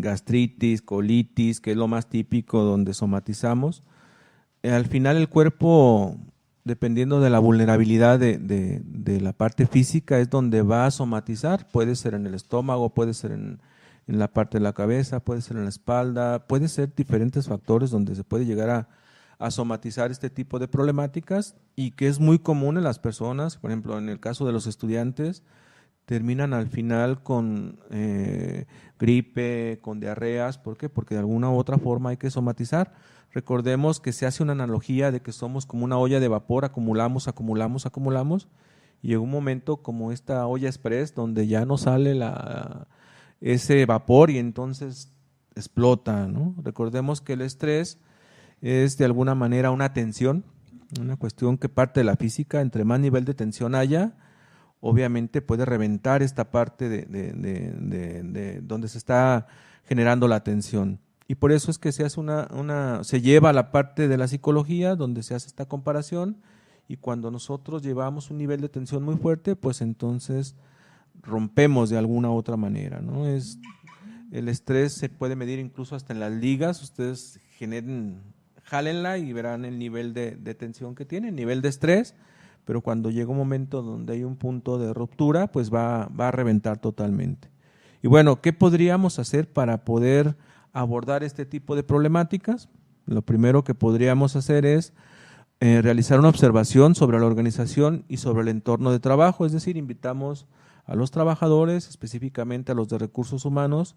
Speaker 1: gastritis, colitis, que es lo más típico donde somatizamos. Al final el cuerpo, dependiendo de la vulnerabilidad de la parte física, es donde va a somatizar. Puede ser en el estómago, puede ser en la parte de la cabeza, puede ser en la espalda, puede ser diferentes factores donde se puede llegar a somatizar este tipo de problemáticas, y que es muy común en las personas. Por ejemplo, en el caso de los estudiantes, terminan al final con gripe, con diarreas. ¿Por qué? Porque de alguna u otra forma hay que somatizar. Recordemos que se hace una analogía de que somos como una olla de vapor, acumulamos, y llega un momento como esta olla express donde ya no sale ese vapor y entonces explota, ¿no? Recordemos que el estrés es de alguna manera una tensión, una cuestión que parte de la física. Entre más nivel de tensión haya, obviamente puede reventar esta parte de donde se está generando la tensión. Y por eso es que se hace se lleva a la parte de la psicología, donde se hace esta comparación, y cuando nosotros llevamos un nivel de tensión muy fuerte, pues entonces rompemos de alguna otra manera, ¿no? El estrés se puede medir incluso hasta en las ligas. Ustedes jálenla y verán el nivel de tensión que tiene, el nivel de estrés, pero cuando llega un momento donde hay un punto de ruptura, pues va a reventar totalmente. Y bueno, ¿qué podríamos hacer para poder abordar este tipo de problemáticas? Lo primero que podríamos hacer es realizar una observación sobre la organización y sobre el entorno de trabajo, es decir, invitamos a los trabajadores, específicamente a los de recursos humanos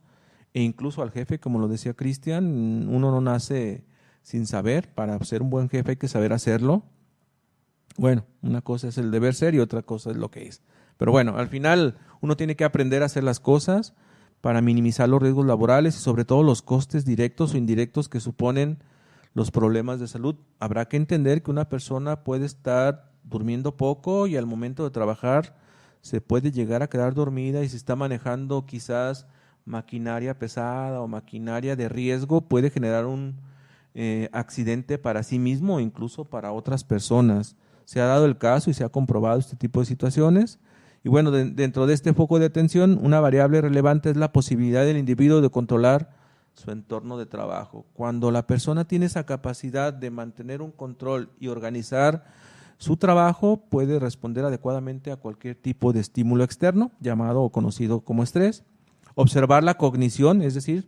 Speaker 1: e incluso al jefe, como lo decía Cristian. Uno no nace sin saber, para ser un buen jefe hay que saber hacerlo. Bueno, una cosa es el deber ser y otra cosa es lo que es. Pero bueno, al final uno tiene que aprender a hacer las cosas para minimizar los riesgos laborales y sobre todo los costes directos o indirectos que suponen los problemas de salud. Habrá que entender que una persona puede estar durmiendo poco y al momento de trabajar se puede llegar a quedar dormida, y si está manejando quizás maquinaria pesada o maquinaria de riesgo, puede generar un accidente para sí mismo o incluso para otras personas. Se ha dado el caso y se ha comprobado este tipo de situaciones. Y bueno, dentro de este foco de atención, una variable relevante es la posibilidad del individuo de controlar su entorno de trabajo. Cuando la persona tiene esa capacidad de mantener un control y organizar su trabajo, puede responder adecuadamente a cualquier tipo de estímulo externo, llamado o conocido como estrés. Observar la cognición, es decir,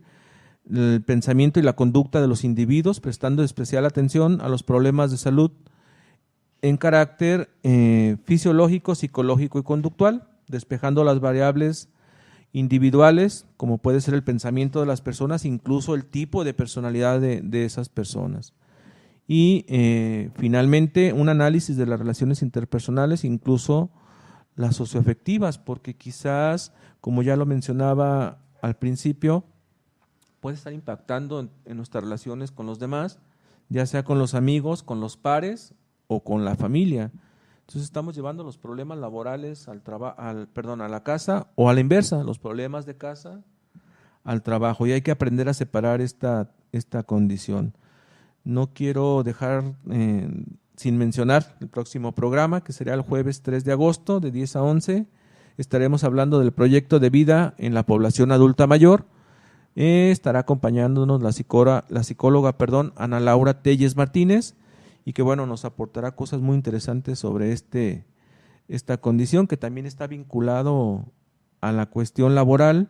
Speaker 1: el pensamiento y la conducta de los individuos, prestando especial atención a los problemas de salud en carácter fisiológico, psicológico y conductual, despejando las variables individuales, como puede ser el pensamiento de las personas, incluso el tipo de personalidad de esas personas. Y finalmente, un análisis de las relaciones interpersonales, incluso las socioafectivas, porque quizás, como ya lo mencionaba al principio, puede estar impactando en nuestras relaciones con los demás, ya sea con los amigos, con los pares o con la familia. Entonces estamos llevando los problemas laborales a la casa, o a la inversa, los problemas de casa al trabajo, y hay que aprender a separar esta condición. No quiero dejar sin mencionar el próximo programa, que será el jueves 3 de agosto de 10 a 11. Estaremos hablando del proyecto de vida en la población adulta mayor. Estará acompañándonos la psicóloga Ana Laura Telles Martínez, y que bueno, nos aportará cosas muy interesantes sobre esta condición, que también está vinculado a la cuestión laboral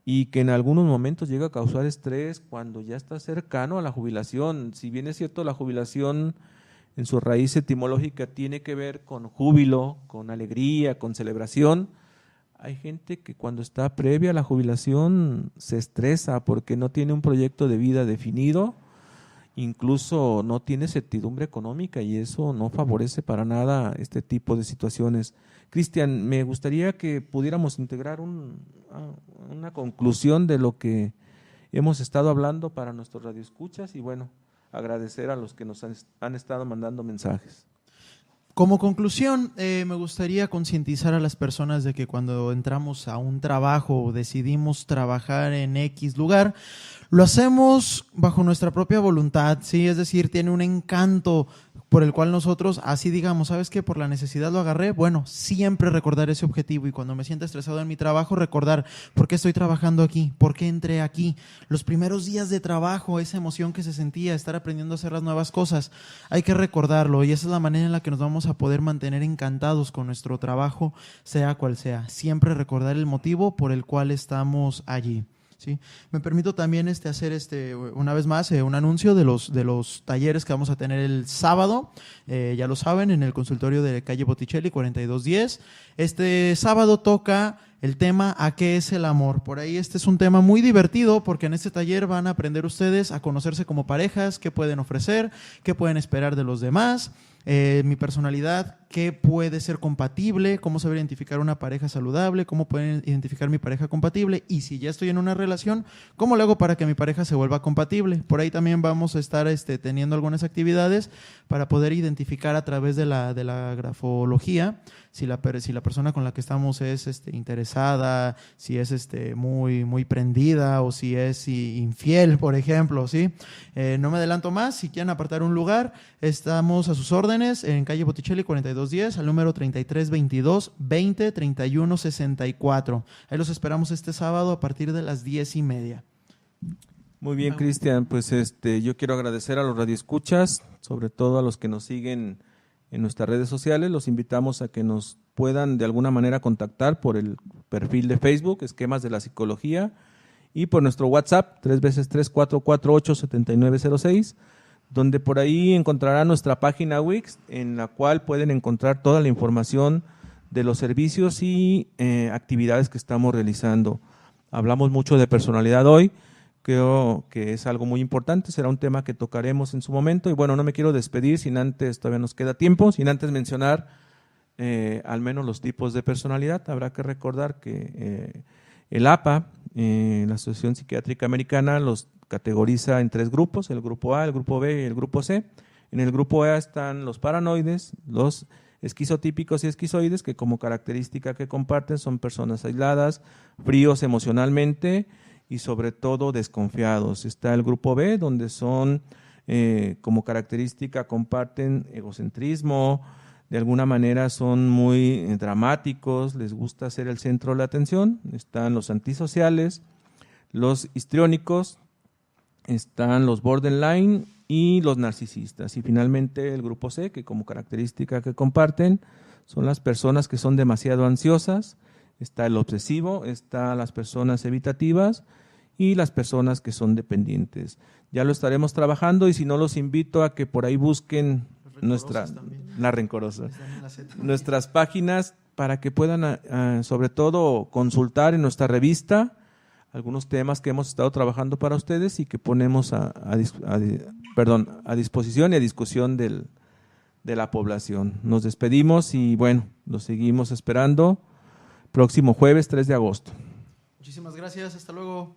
Speaker 1: y que en algunos momentos llega a causar estrés cuando ya está cercano a la jubilación. Si bien es cierto, la jubilación en su raíz etimológica tiene que ver con júbilo, con alegría, con celebración, hay gente que cuando está previa a la jubilación se estresa porque no tiene un proyecto de vida definido, incluso no tiene certidumbre económica, y eso no favorece para nada este tipo de situaciones. Cristian, me gustaría que pudiéramos integrar una conclusión de lo que hemos estado hablando para nuestros radioescuchas, y bueno, agradecer a los que nos han estado mandando mensajes.
Speaker 2: Como conclusión, me gustaría concientizar a las personas de que cuando entramos a un trabajo o decidimos trabajar en X lugar, lo hacemos bajo nuestra propia voluntad, ¿sí? Es decir, tiene un encanto por el cual nosotros, así digamos, ¿sabes qué? Por la necesidad lo agarré. Bueno, siempre recordar ese objetivo, y cuando me sienta estresado en mi trabajo, recordar por qué estoy trabajando aquí, por qué entré aquí. Los primeros días de trabajo, esa emoción que se sentía, estar aprendiendo a hacer las nuevas cosas, hay que recordarlo, y esa es la manera en la que nos vamos a poder mantener encantados con nuestro trabajo, sea cual sea. Siempre recordar el motivo por el cual estamos allí. ¿Sí? Me permito también hacer una vez más un anuncio de los talleres que vamos a tener el sábado. Ya lo saben, en el consultorio de calle Botticelli 4210. Este sábado toca el tema ¿a qué es el amor? Por ahí este es un tema muy divertido, porque en este taller van a aprender ustedes a conocerse como parejas, qué pueden ofrecer, qué pueden esperar de los demás, mi personalidad, qué puede ser compatible, cómo saber identificar una pareja saludable, cómo pueden identificar mi pareja compatible, y si ya estoy en una relación, cómo lo hago para que mi pareja se vuelva compatible. Por ahí también vamos a estar teniendo algunas actividades para poder identificar a través de la grafología si la persona con la que estamos es interesada pesada, si es muy, muy prendida o si es infiel, por ejemplo, ¿sí? No me adelanto más. Si quieren apartar un lugar, estamos a sus órdenes en calle Botticelli 4210 al número 3322 20 31 64. Ahí los esperamos este sábado a partir de las 10:30.
Speaker 1: Muy bien, Cristian, pues yo quiero agradecer a los radioescuchas, sobre todo a los que nos siguen en nuestras redes sociales. Los invitamos a que nos puedan de alguna manera contactar por el perfil de Facebook, Esquemas de la Psicología, y por nuestro WhatsApp, 3x3-448-7906, donde por ahí encontrarán nuestra página Wix, en la cual pueden encontrar toda la información de los servicios y actividades que estamos realizando. Hablamos mucho de personalidad hoy. Creo que es algo muy importante, será un tema que tocaremos en su momento. Y bueno, no me quiero despedir sin antes, todavía nos queda tiempo, sin antes mencionar al menos los tipos de personalidad. Habrá que recordar que el APA, la Asociación Psiquiátrica Americana, los categoriza en 3 grupos, el grupo A, el grupo B y el grupo C. En el grupo A están los paranoides, los esquizotípicos y esquizoides, que como característica que comparten son personas aisladas, fríos emocionalmente, y sobre todo desconfiados. Está el grupo B, donde son, como característica, comparten egocentrismo, de alguna manera son muy dramáticos, les gusta ser el centro de la atención. Están los antisociales, los histriónicos, están los borderline y los narcisistas. Y finalmente el grupo C, que como característica que comparten, son las personas que son demasiado ansiosas. Está el obsesivo, está las personas evitativas y las personas que son dependientes. Ya lo estaremos trabajando y si no, los invito a que por ahí busquen nuestras páginas para que puedan sobre todo consultar en nuestra revista algunos temas que hemos estado trabajando para ustedes y que ponemos a disposición y a discusión de la población. Nos despedimos y bueno, los seguimos esperando próximo jueves 3 de agosto.
Speaker 2: Muchísimas gracias, hasta luego.